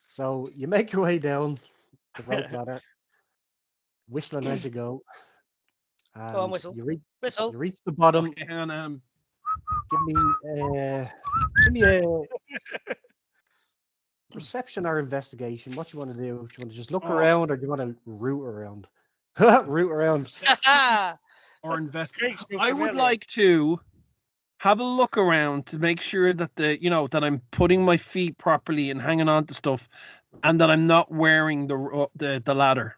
So you make your way down the rope ladder, whistling as you go, Go on, and whistle. you Whistle. reach the bottom. Okay, hang on. Give me a perception or investigation. What you want to do? Do you want to just look around, or do you want to root around? Root around. Or invest. Great, so I would familiar. like to have a look around to make sure that that I'm putting my feet properly and hanging on to stuff, and that I'm not wearing the ladder.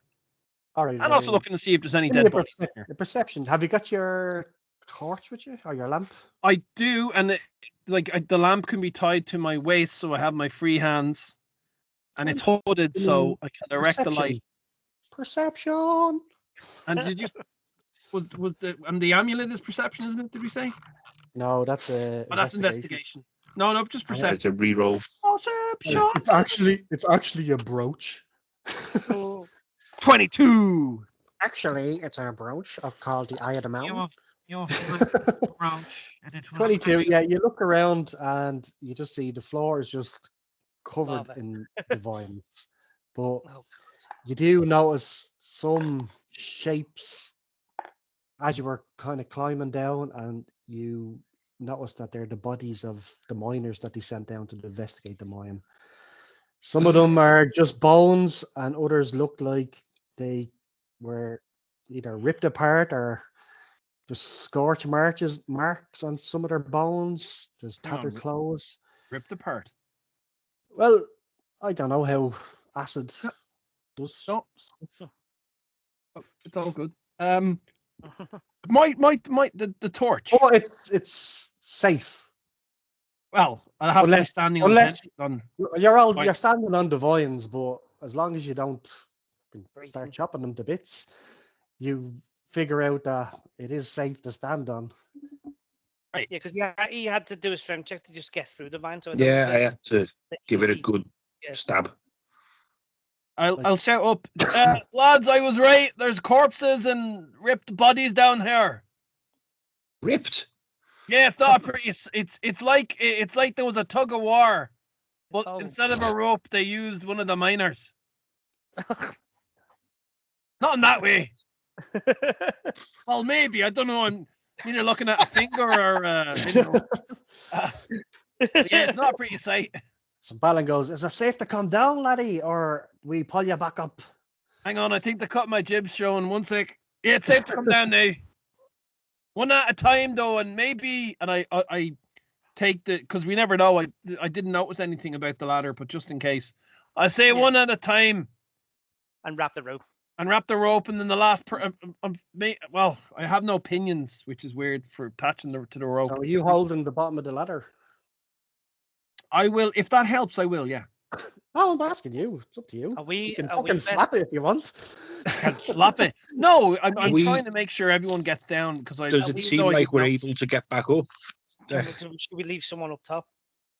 All right. And also looking to see if there's any give me dead bodies in here. a perception. Have you got your torch with you or your lamp? I do, and the lamp can be tied to my waist, so I have my free hands, and it's hooded, so I can direct the light. Perception. And did you was the amulet is perception, isn't it? Did we say? No, that's That's investigation. No, just perception. It's a reroll. Perception. It's actually a brooch. 22. Actually, it's a brooch called the Eye of the Mountain. Your brooch, and it was 22. Yeah, you look around and you just see the floor is just covered Lava. in the vines, but Oh, you do notice some shapes as you were kind of climbing down, and you notice that they're the bodies of the miners that they sent down to investigate the mine. Some of them are just bones, and others look like they were either ripped apart or just scorch marks on some of their bones. There's Hang on, tattered clothes. ripped apart. Well, I don't know how acid does. No. Oh, it's all good. The torch. Oh, it's safe. Well, I'll have to be Unless- standing unless- on. You're standing on the vines, but as long as you don't start chopping them to bits, you figure out that it is safe to stand on. Yeah, because he had to do a strength check to just get through the vine. So Yeah, I had to give it a good stab. I'll shout up, lads! I was right. There's corpses and ripped bodies down here. Ripped? Yeah, it's not pretty. It's like there was a tug of war, but Oh. instead of a rope, they used one of the miners. Not in that way. Well, maybe I don't know. I'm either looking at a finger or yeah, it's not a pretty sight. So Balin goes, "Is it safe to come down, laddie, or we pull you back up?" Hang on, I think they cut my jibs showing. 1 sec. Yeah, it's safe to come down now. One at a time, though, and maybe, and I take because we never know. I didn't notice anything about the ladder, but just in case, I say one at a time. And wrap the rope. And wrap the rope, and then the last. Well, I have no pinions, which is weird for attaching to the rope. So are you holding the bottom of the ladder? I will, if that helps. I will, yeah. Oh, I'm asking you. It's up to you. You can fucking slap it if you want. Can slap it. No, I'm trying to make sure everyone gets down because I. Does it seem like we're able to get back up? Should we leave someone up top?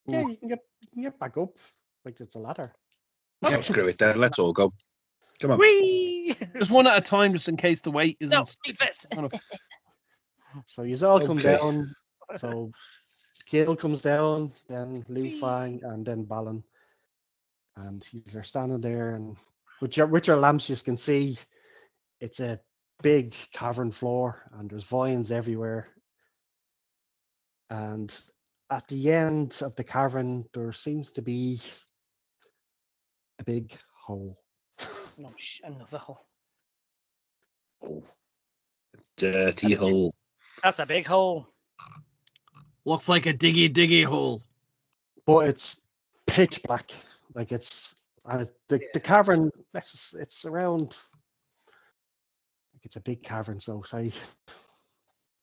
Yeah, you can get back up like it's a ladder. Yeah, screw it then. Let's all go. Come on. Whee! Just one at a time, just in case the weight isn't. No, speed first. So you all come down. So Gil comes down, then LugFang, and then Balin. And they're standing there, and with your lamps, you can see it's a big cavern floor, and there's vines everywhere. And at the end of the cavern, there seems to be a big hole. No, another hole. Dirty hole. That's a big hole. Looks like a diggy hole. But it's pitch black. Like it's the cavern. It's around. Like it's a big cavern. So say.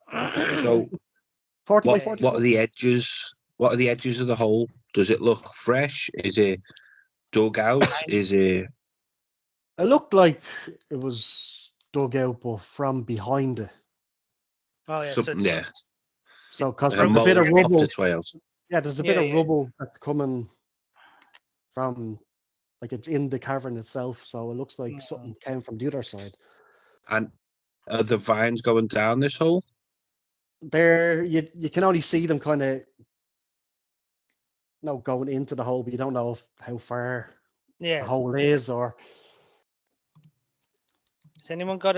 So 40 by 40. What are the edges? What are the edges of the hole? Does it look fresh? Is it dug out? Is it? It looked like it was dug out, but from behind it. Oh yeah. Yeah. So because Like there's a bit of rubble. its way out. Yeah, there's a bit of rubble that's coming from, like it's in the cavern itself. So it looks like something came from the other side. And are the vines going down this hole? There, you can only see them kind of, going into the hole, but you don't know how far Yeah. hole is, or Has anyone got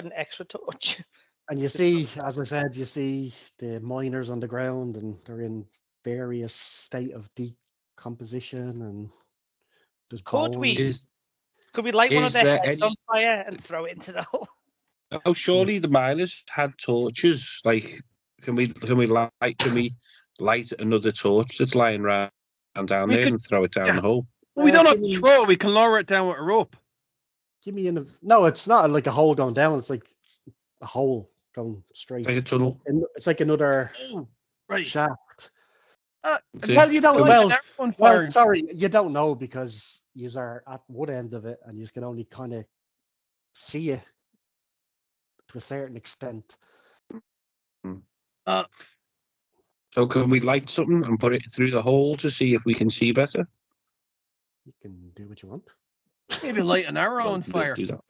an extra torch? and you see, as I said, you see the miners on the ground, and they're in various state of decomposition, and there's Could we bones. could we light one of Is their there heads any- on fire and throw it into the hole? Oh, surely the miners had torches. Like, can we light another torch that's lying around down We there could- and throw it down yeah. the hole? We don't have give to me- throw it. We can lower it down with a rope. Give me no, it's not like a hole going down. It's like a hole going straight. Like a tunnel. It's like another Oh, right. shaft. Okay. Well, you don't. Light Well, an arrow on fire. well, sorry, you don't know because you are at one end of it, and you can only kind of see it to a certain extent. So can we light something and put it through the hole to see if we can see better? You can do what you want. Maybe light an arrow on Let's fire. do that.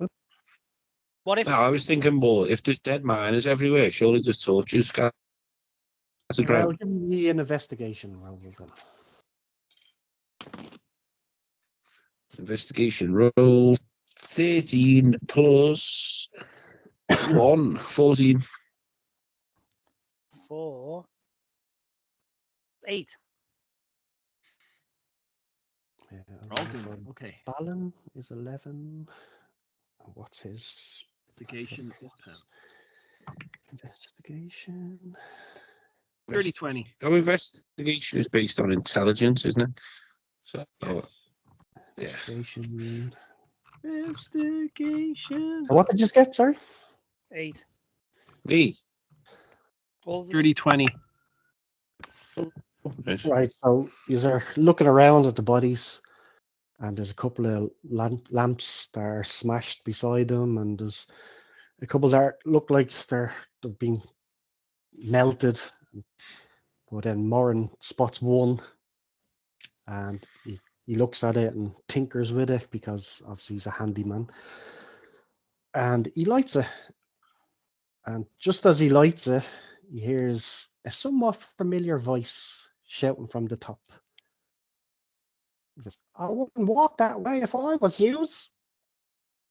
What if No, I was thinking more. If there's dead miners everywhere, surely there's torches. That's a Well, ground. give me an investigation roll then. Investigation roll 13 plus 1, 14. 4, 8? Yeah, Okay. Balin is 11. What's his Investigation is pen. investigation? 30-20. Our investigation is based on intelligence, isn't it? So, Yes. yeah. Investigation. Investigation. So what did you get? Sorry. 8. Me. All of us? 30-20. Nice. Right. So you're looking around at the bodies, and there's a couple of lamps that are smashed beside them, and there's a couple that look like they've been melted. But then Morin spots one, and he looks at it and tinkers with it because obviously he's a handyman. And he lights it. And just as he lights it, he hears a somewhat familiar voice shouting from the top. He goes, "I wouldn't walk that way if I was yous."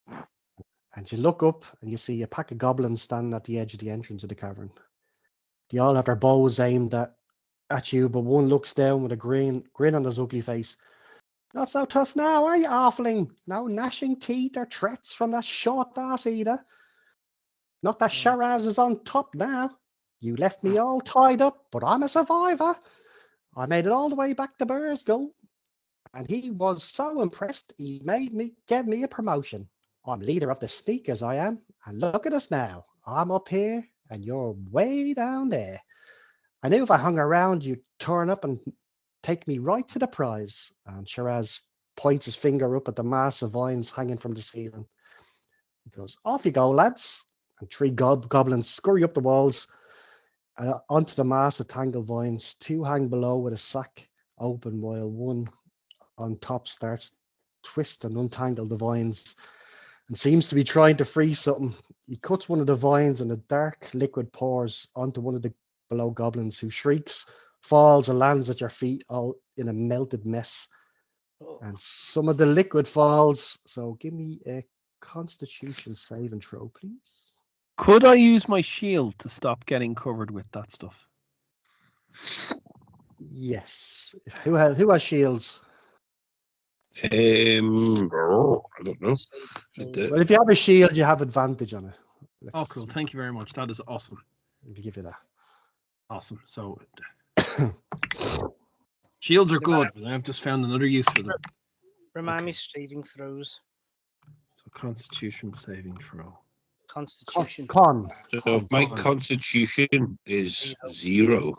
And you look up and you see a pack of goblins standing at the edge of the entrance of the cavern. They all have their bows aimed at you, but one looks down with a grin on his ugly face. "Not so tough now, are you, halfling? No gnashing teeth or threats from that short ass either. Not that Shiraz is on top now. You left me all tied up, but I'm a survivor. I made it all the way back to Bursgull, and he was so impressed he gave me a promotion. I'm leader of the sneakers, I am, and look at us now. I'm up here, and you're way down there. I knew if I hung around, you'd turn up and take me right to the prize." And Shiraz points his finger up at the mass of vines hanging from the ceiling. He goes, "Off you go, lads." And three goblins scurry up the walls onto the mass of tangled vines. Two hang below with a sack open, while one on top starts to twist and untangle the vines and seems to be trying to free something. He cuts one of the vines and a dark liquid pours onto one of the below goblins, who shrieks, falls, and lands at your feet all in a melted mess. Oh. And some of the liquid falls. So give me a Constitution saving throw, please. Could I use my shield to stop getting covered with that stuff? Yes. Who has shields? I don't know. Well, if you have a shield, you have advantage on it. Oh, cool. Thank you very much. That is awesome. We'll give you that. Awesome. So, shields are good, but I've just found another use for them. Remind me saving throws. So, Constitution saving throw. Constitution. Con. So my constitution is 0.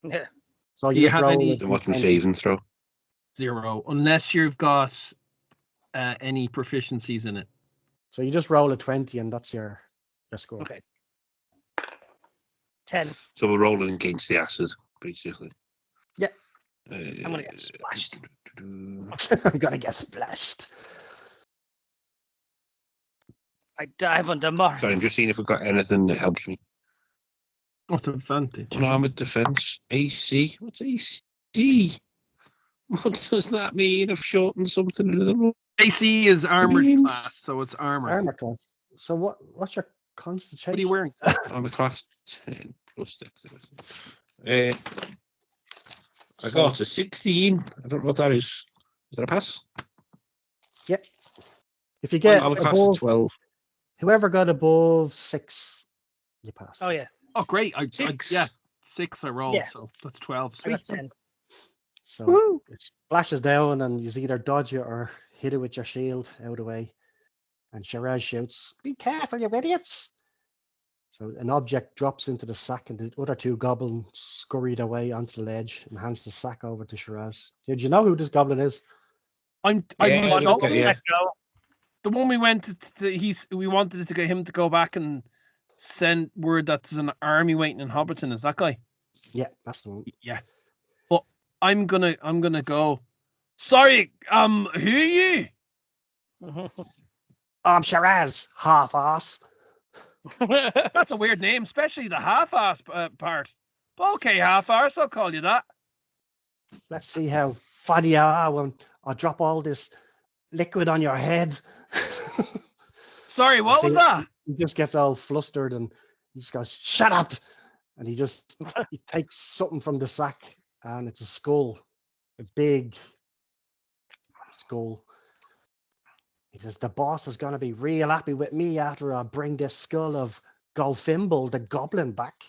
Yeah. So Do you just have roll any- it Then what's my and- saving throw? 0, unless you've got any proficiencies in it. So you just roll a 20 and that's your score. Okay. 10. So we're rolling against the acid, basically. Yeah. I'm gonna get splashed. I'm gonna get splashed. I dive under Morin. Sorry, I'm just seeing if we've got anything that helps me. What's advantage? Unarmored defense. AC. What's AC? What does that mean? I've shortened something. I don't know. AC is armored mean- class, so it's armor. Armor class. So what's your constitution? What are you wearing? I'm a class 10 plus dexterity. I got a 16. I don't know what that is. Is that a pass? Yep. If you get I'm a class above, 12. whoever got above 6, you pass. Oh, yeah. Oh, great. Six. Yeah, 6 I rolled, Yeah. so that's 12. I got Sweet. 10. So Woo. it splashes down and you either dodge it or hit it with your shield out of the way. And Shiraz shouts, "Be careful, you idiots!" So an object drops into the sack and the other 2 goblins scurry their way onto the ledge and hands the sack over to Shiraz. Did you know who this goblin is? I'm Yeah, not okay, yeah. Let go. the one we went we wanted to get him to go back and send word that there's an army waiting in Hobbiton. Is that guy? Yeah, that's the one. Yeah. But I'm gonna go. Sorry, who are you? I'm Shiraz, half-ass. That's a weird name, especially the half-ass part. But okay, half-ass, I'll call you that. Let's see how funny you are when I drop all this liquid on your head. Sorry, what was See, that? He just gets all flustered and he just goes, "Shut up!" And he takes something from the sack and it's a skull, a big skull. He says, "The boss is going to be real happy with me after I bring this skull of Golfimble, the goblin, back.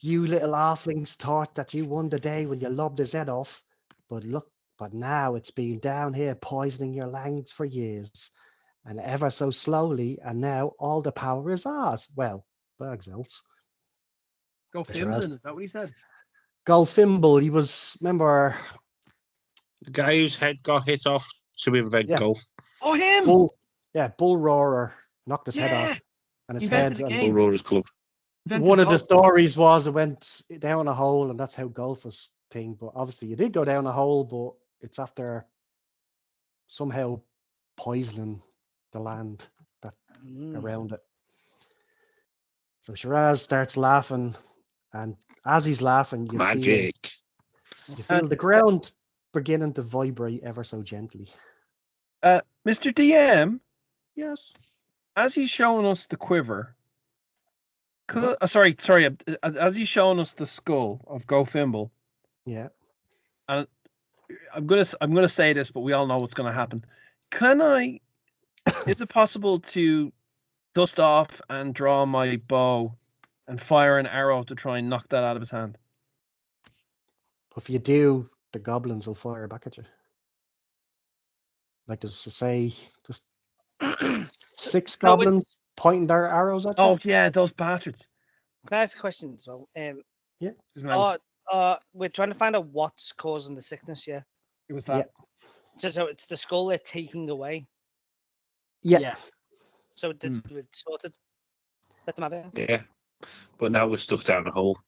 You little halflings thought that you won the day when you lobbed his head off, but now it's been down here poisoning your lungs for years, and ever so slowly, and now all the power is ours." Well, Bergzel's. Go Shiraz. Fimson, is that what he said? Golfimble, he was, remember, The guy whose head got hit off to invent Yeah. golf. Oh, him! Bull Roarer knocked his head Yeah. off, and his Invented head. the And game. Bull Roarers Club. Invented one of the golf. stories was it went down a hole, and that's how golf was thing. But obviously, you did go down a hole, but it's after somehow poisoning the land around it. So Shiraz starts laughing, and as he's laughing, you Magic. feel the ground beginning to vibrate ever so gently. Mr. DM, Yes. as he's showing us the quiver, sorry, as he's showing us the skull of Golfimble, Yeah. and I'm gonna say this, but we all know what's gonna happen. Is it possible to dust off and draw my bow and fire an arrow to try and knock that out of his hand? If you do, the goblins will fire back at you. Like there's say just 6 goblins pointing their arrows at you. Oh yeah, those bastards. Can I ask a question as well? It was We're trying to find out what's causing the sickness, yeah? that. So it's the skull they're taking away. Yeah. So we're sorted. Let them have it. Yeah. But now we're stuck down a hole.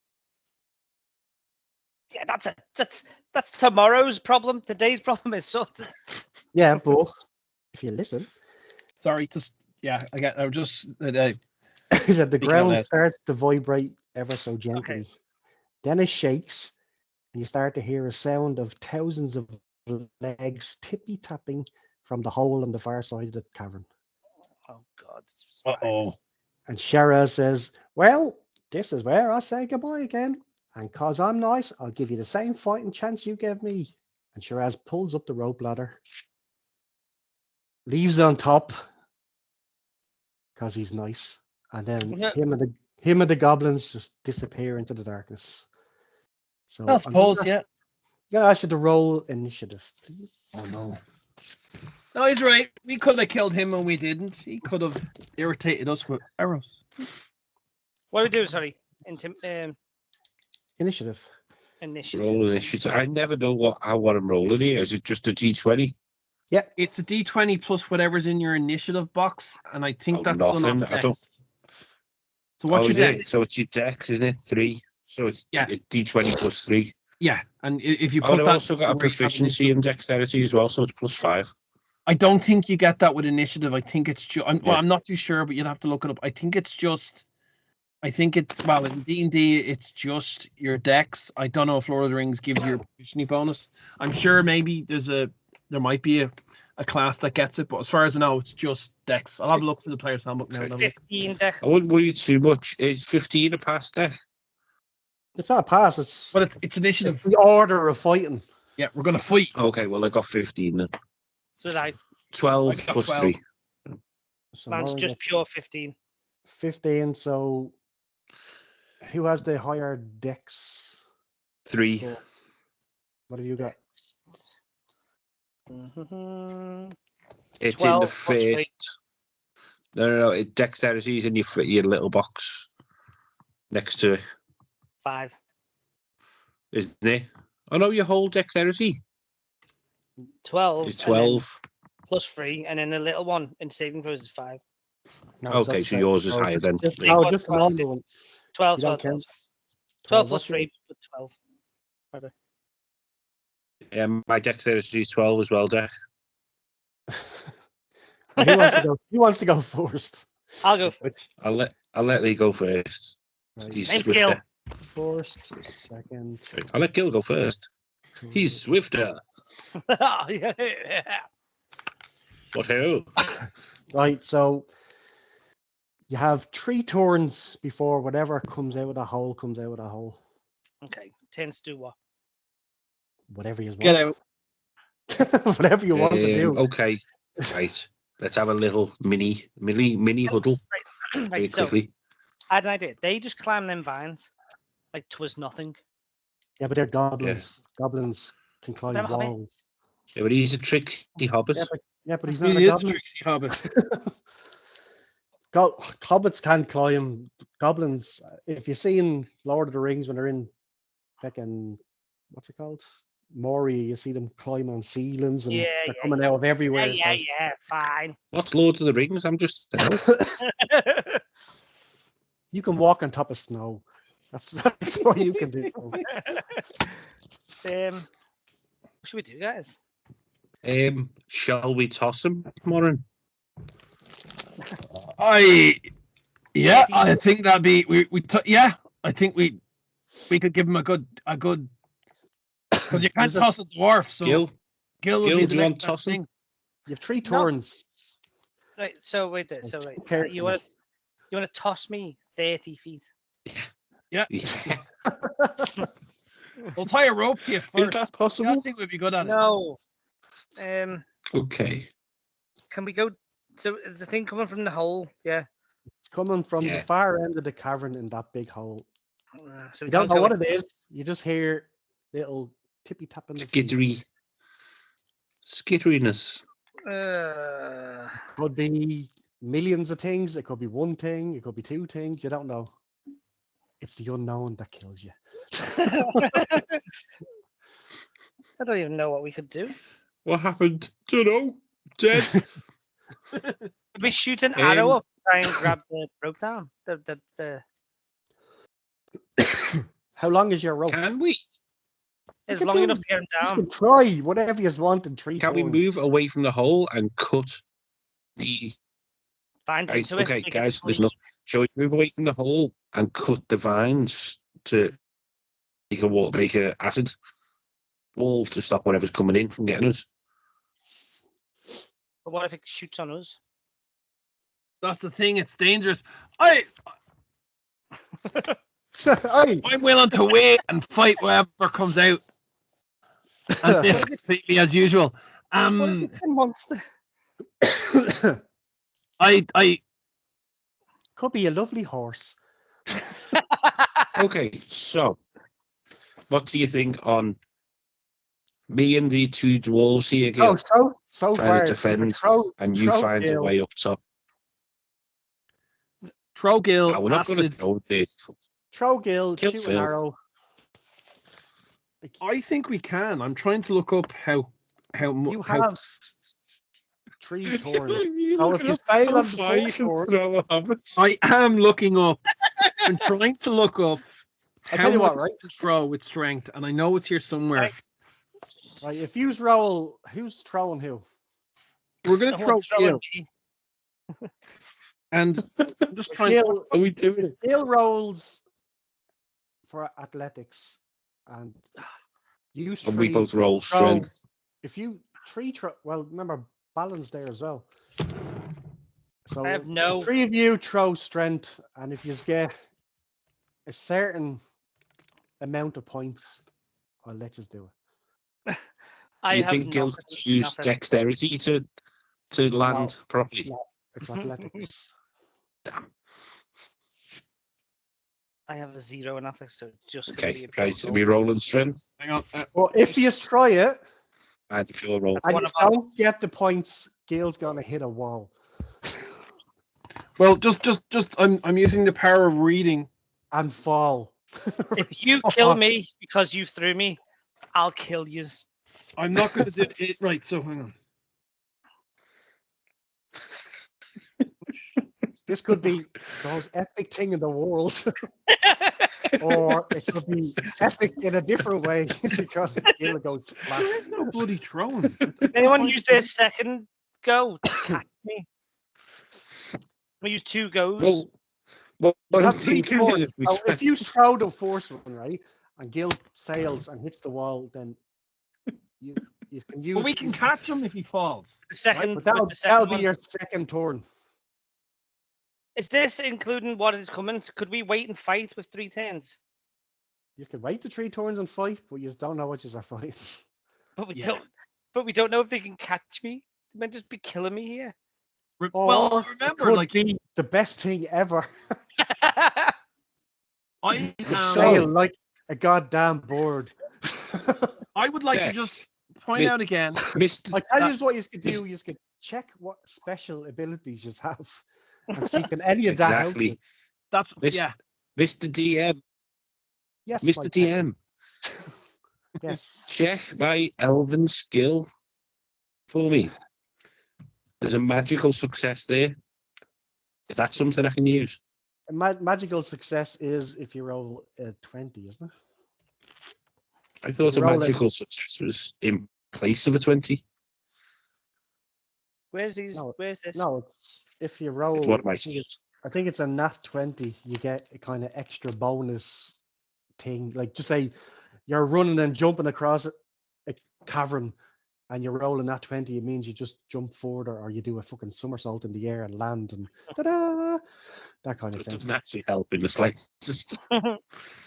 Yeah, that's tomorrow's problem. Today's problem is sorted. Yeah, but if you listen, Sorry, I just the Speak out ground loud. starts to vibrate ever so gently. Then it shakes, and you start to hear a sound of thousands of legs tippy-tapping from the hole on the far side of the cavern. Oh God! It's Uh-oh. And Shiraz says, "Well, this is where I say goodbye again. And cause I'm nice, I'll give you the same fighting chance you gave me." And Shiraz pulls up the rope ladder, leaves it on top, cause he's nice. And then him and the goblins just disappear into the darkness. So I suppose, yeah. I should roll initiative, please. Oh no. No, he's right. We could have killed him and we didn't. He could have irritated us with arrows. What do we do? Sorry, Initiative. initiative. Roll initiative. I never know what I'm rolling here. Is it just a D20? Yeah. It's a D20 plus whatever's in your initiative box, and I think that's done nothing. off I don't- dex. So what's your dex? So it's your dex, isn't it? 3. So it's D20 plus 3. Yeah, and if you Oh, put I've that, also got a proficiency in dexterity as well, so it's plus 5. I don't think you get that with initiative. I think it's just. Yeah. I'm not too sure, but you'd have to look it up. I think it's just I think in D&D it's just your dex. I don't know if Lord of the Rings gives you a proficiency bonus. I'm sure maybe there might be a class that gets it, but as far as I know, it's just dex. I'll have a look for the player's handbook now. and have a look. 15 deck. I wouldn't worry too much. Is 15 a pass deck? It's not a pass. It's But it's initiative. it's the order of fighting. Yeah, we're gonna fight. Okay, well I got 15 then. So like 12 I got plus 12. 3. So man's Morin just gets pure 15. 15. So who has the higher dex? 3. score? What have you got? Mhm. It's in 12 the plus 3. first. No. Dexterity is in your little box next to it, 5. isn't it? Oh no, your whole dexterity 12. is And then 12. plus 3. And then the little one in saving throws is 5. No, Okay, that's so right. yours is No, higher then. Just, Three no, quarters, just the 12, normal one. 12, You 12, don't 12. count. 12 plus what's 3, but 12. My dexterity is 12 as well, Deck. Who wants to go? Who wants to go first? I'll go first. I'll let Lee go first. Right. He's Name's Gil. swifter. First, second. I'll let Gil go first. He's swifter. Yeah. What hell? Right. So you have 3 turns before whatever comes out of the hole comes out of the hole. Okay. Tends to do what? Whatever you want. Get out. Whatever you want to do. Okay, right. Let's have a little mini huddle very Right, so quickly. I had an idea. They just climb them vines like 'twas nothing. Yeah, but they're goblins. Goblins can climb They're a hobbit. walls. Yeah, but he's a tricky hobbit. Yeah, but he's not He a is a goblin. tricksy hobbit. Hobbits can't climb. Goblins. If you see in Lord of the Rings when they're in fucking what's it called? Moria, you see them climb on ceilings and Yeah, they're yeah, coming out of everywhere. Yeah, fine. What's Lord of the Rings? I'm just So you can walk on top of snow. That's what you can do. What should we do, guys? Shall we toss him, Morin? I Yes, I think that'd be I think we could give him a good because you can't There's a- toss a dwarf, so Gil, Gil would Gil, be do the you want next best tossing? thing. You have 3 No. turns. Right, so wait there. So So right, careful. you want to toss me 30 feet? Yeah, Yeah. we'll tie a rope to you Is first. that I possible? think we'd be good at it. No. Okay. Can we go? So is the thing coming from the hole? Yeah. It's coming from Yeah. the far end of the cavern in that big hole. So we You don't can't know go what in- it is. You just hear little tippy tapping. the feet. Skitteriness. Could be millions of things. It could be one thing. It could be 2 things. You don't know. It's the unknown that kills you. I don't even know what we could do. What happened? Don't know. Dead. Could we shoot an arrow Um, up, try and grab the rope down? The How long is your rope? Can we? It's can long do- enough to get him You down. can try whatever you want in 3 Can we turns. move away from the hole and cut the? Vines Right, into it. okay, make it guys, there's bleed. no. Shall we move away from the hole and cut the vines to make a acid wall to stop whatever's coming in from getting us? But what if it shoots on us? That's the thing. It's dangerous. I'm Aye. willing to wait and fight whatever comes out. And this completely as usual. What if it's a monster? I Could be a lovely horse. Okay, so what do you think on me and the 2 dwarves here, Gil, So trying far, to defend, and you find a way up top? throw Gil No, we're not going to acid. throw this. Throw Gil, Kill shoot Phil. an arrow. I think we can. I'm trying to look up how You have 3 turns. You Oh, look if you up fail how on the far you first can one- throw a hobbit. I am looking up. I'm trying to look up I'll how tell you much what, right? you can throw with strength, and I know it's here somewhere. Right. Right, if you roll, who's throwing who? We're gonna No throw one's throwing Gil. me. And I'm just trying. Gil, Are we doing? Gil rolls for athletics, and use And we three. both roll throw. strength. If you well, remember Balin's there as well. So I have no. three of you throw strength, and if you get a certain amount of points, I'll let you do it. I Do you have think Gil nothing. could use nothing. dexterity to land properly? No. It's athletics. Damn. I have a 0 in athletics, so it's just gonna Okay, be a pure right. Are roll. we rolling strength? Hang on. Well, if you try it And if you're roll. That's and one you of our- don't get the points, Gil's gonna hit a wall. Well, just I'm using the power of reading. And fall. If you Oh, kill fuck. me because you threw me, I'll kill you. I'm not going to do it. Right. So hang on. This could be the most epic thing in the world. Or it could be epic in a different way because Gil goes flat. There is no bloody throne. Anyone use their second go to attack me? We use 2 goes. Well, You I'm have 3 thinking turns. if we So try- if you throw the first one, right, and Gil sails and hits the wall, then you can use. But we can catch him if he falls. the second, But that'll, with the second that'll be one. your second turn. Is this including what is coming? Could we wait and fight with 3 turns? You can wait the 3 turns and fight, but you just don't know what you're fighting. But we Yeah. don't. But we don't know if they can catch me. They might just be killing me here. Well, Or remember, it could like be the best thing ever. I You So- sail like a goddamn bird. I would like Yeah. to just point Mi- out again. Mr. I tell That- you what you could do. You could check what special abilities you have and see can any of that help Exactly. you. That's Miss- yeah. Mr. DM, Yes, Mr. my DM, Yes. check my elven skill for me. There's a magical success there. Is that something I can use? Magical success is if you roll a 20, isn't it? I thought you a roll it- magical success was in place of a 20. Where's these? No, Where's this? No, it's if you roll. It's one of my skills. I think it's a nat 20. You get a kind of extra bonus thing. Like, just say you're running and jumping across a cavern and you're rolling nat 20. It means you just jump forward or you do a fucking somersault in the air and land and ta-da! That kind of It thing. doesn't actually help in the slightest.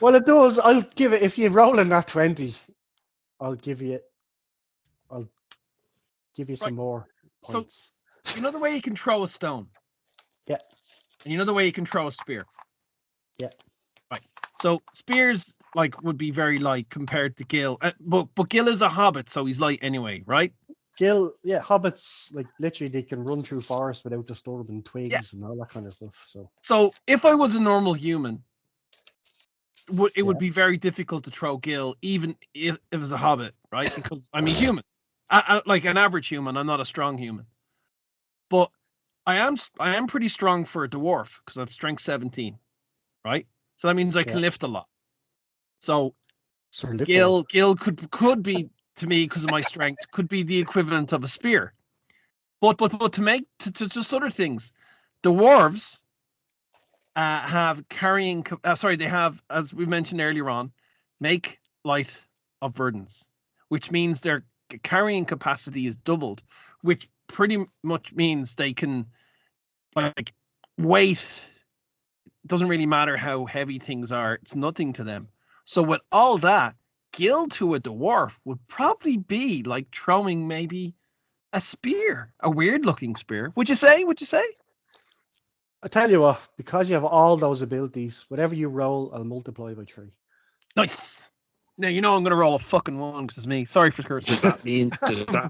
Well, it does. I'll give it, if you roll a nat 20, I'll give you some more So- points. You know the way you can throw a stone? Yeah. And you know the way you can throw a spear? Yeah. Right. So spears like would be very light compared to Gil. But Gil is a hobbit, so he's light anyway, right? Gil, yeah, hobbits, like, literally they can run through forests without disturbing twigs and all that kind of stuff. So if I was a normal human, it would Yeah. be very difficult to throw Gil, even if it was a hobbit, right? Because I'm a human, like an average human. I'm not a strong human, but I am pretty strong for a dwarf because I've strength 17, right? So that means I can Yeah. lift a lot. So So little. Gil could be, to me, because of my strength, could be the equivalent of a spear. But to make to just other things, dwarves have carrying. They have, as we mentioned earlier on, make light of burdens, which means their carrying capacity is doubled, which pretty much means they can, like, weight. Doesn't really matter how heavy things are; it's nothing to them. So with all that, Gil to a dwarf would probably be like throwing maybe a spear, a weird-looking spear. Would you say? I tell you what, because you have all those abilities, whatever you roll, I'll multiply by 3. Nice. Now you know I'm going to roll a fucking 1 because it's me. Sorry for cursing. Does that mean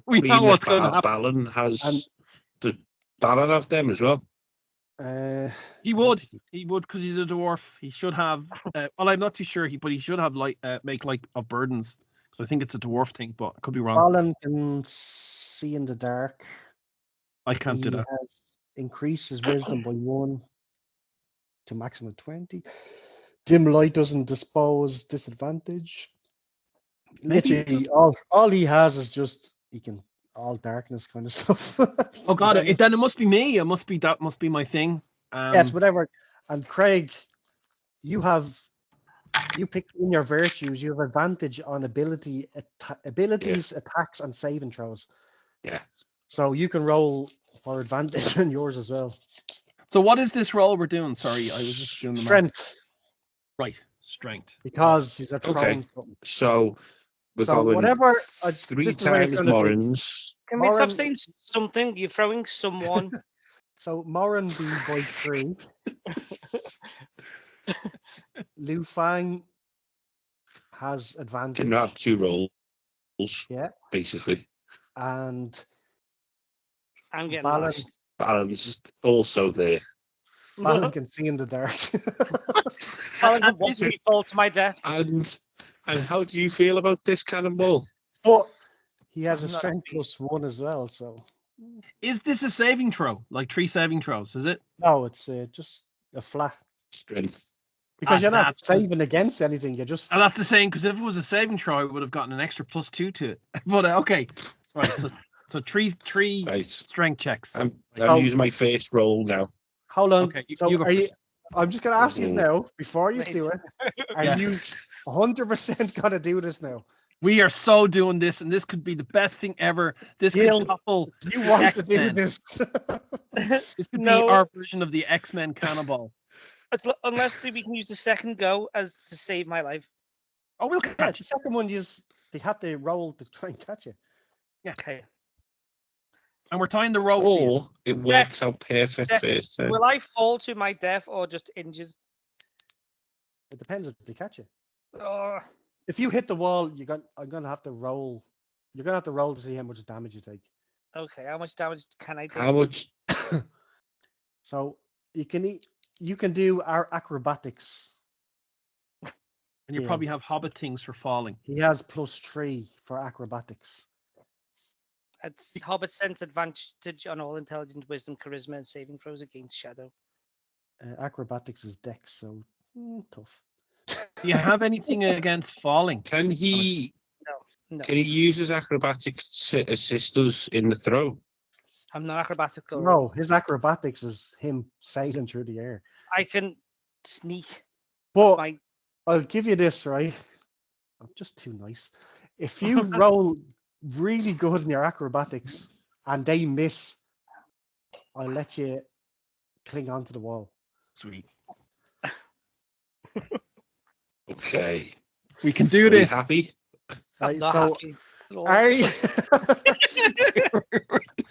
We know what's gonna that happen. Balin has? Does Balin have them as well? He would because he's a dwarf. He should have. Well, I'm not too sure. But he should have make light of burdens because I think it's a dwarf thing, but I could be wrong. Balin can see in the dark. I can't do He that. has increased his wisdom by 1 to maximum 20. Dim light doesn't dispose disadvantage. Maybe- Literally, all he has is just he can all darkness kind of stuff. Oh god! Then it must be me. That must be my thing. Yes, whatever. And Craig, you pick in your virtues. You have advantage on abilities, attacks, and saving throws. Yeah. So you can roll for advantage on yours as well. So what is this roll we're doing? Sorry, I was just doing the math. Strength, Right, strength. because he's a Okay. throne. So we're So going whatever, three this is where it's times gonna be. Morin's. Can we stop Morin- saying something? You're throwing someone. So Morin be by 3. LugFang has advantage. Can have 2 rolls. Yeah. Basically. And I'm getting Balin, lost. Balin's also there. Balin can see in the dark. Balin can watch me fall to my death. And how do you feel about this cannonball? But he has a I'm not strength happy. +1 as well, so Is this a saving throw? Like 3 saving throws, is it? no, it's just a flat. Strength. Because you're not that's good. saving against anything, you're just And that's the same, because if it was a saving throw, I would have gotten an extra +2 to it. But okay. Right, so three Right. strength checks. I'm Oh. using my first roll now. how long? Okay, So you go are you? first. I'm just gonna ask you Mhm. now before you Right. do it. Are Yeah. you 100% gonna do this now? We are so doing this, and this could be the best thing ever. This Gil, could topple. Do you want to do X-Men. this? This could No. be our version of the X-Men cannonball. Unless we can use the second go as to save my life. Oh, we'll Yeah, catch the it. second one they had to roll to try and catch you. Okay. And we're tying the rope. to you. Or it works out perfect Def- first turn. Will I fall to my death or just injured? It depends if they catch you. Oh, If you hit the wall, I'm gonna have to roll. You're gonna have to roll to see how much damage you take. okay. How much damage can I take? How much? So you can do our acrobatics. And you Yeah. probably have hobbit things for falling. He has +3 for acrobatics. It's Hobbit sense advantage on all intelligence, wisdom, charisma, and saving throws against shadow. Acrobatics is dex, so tough. Do you have anything against falling? Can he? No, Can he use his acrobatics to assist us in the throw? I'm not acrobatic. Or No, his acrobatics is him sailing through the air. I can sneak. But My I'll give you this, right? I'm just too nice. If you roll really good in your acrobatics and they miss, I'll let you cling onto the wall. Sweet. Okay. We can do Are we this. happy? I'm Right, not so happy at all. are you-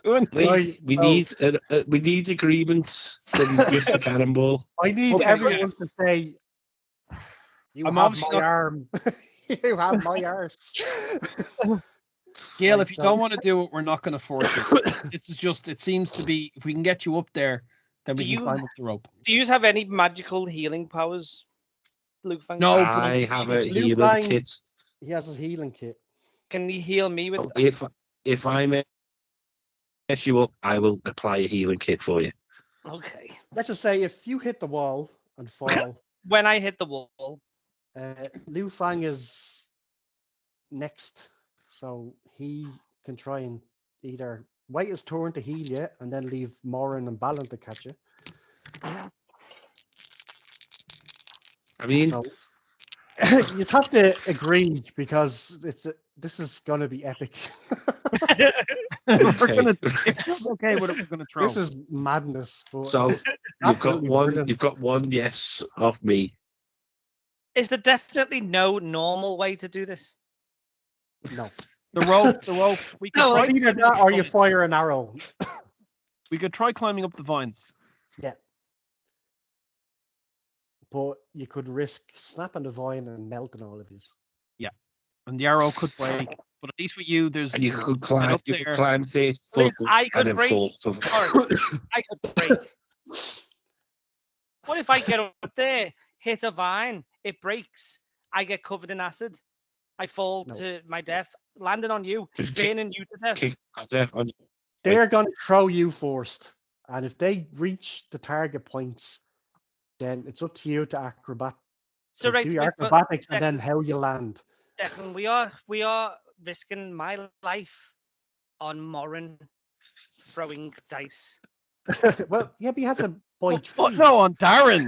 Wait, so- we need agreement from just a cannonball. I need Okay, everyone to say, "You I'm have obviously my not- arm. You have my arse." Gail, Right, if you so- don't want to do it, we're not going to force it. This is just, it seems to be, if we can get you up there, then we Do can you- climb up the rope. Do you have any magical healing powers, LugFang? No, but I have a Luke healing Lang- kit. He has his healing kit. Can you heal me with? If I mess you up, I will apply a healing kit for you. Okay. Let's just say if you hit the wall and fall, When I hit the wall, LugFang is next, so he can try and either wait his turn to heal you and then leave Morin and Balin to catch you. I mean, So you'd have to agree because this is gonna be epic. we're okay. gonna, if it's okay with it, we're going to throw. This is madness. But So you've got absolutely one. brilliant. You've got one yes off me. is there definitely no normal way to do this? No, The rope. We could, No, try, it's either that or you fire an arrow. we could try climbing up the vines. But you could risk snapping the vine and melting all of these. And the arrow could break. But at least with you, there's And you could get climb. up You could there. climb 30 foot Liz, I and could then break. fall. Sorry, I could break. What if I get up there, hit a vine, it breaks, I get covered in acid, I fall No. to my death, landing on you, Just kick- burning you to death? Kick death on. They're going to throw you first. And if they reach the target points, then it's up to you to So right, do your but acrobatics and then how you land. Declan, we are risking my life on Morin throwing dice. Well, yeah, but he has a by But 3. no, on Darren.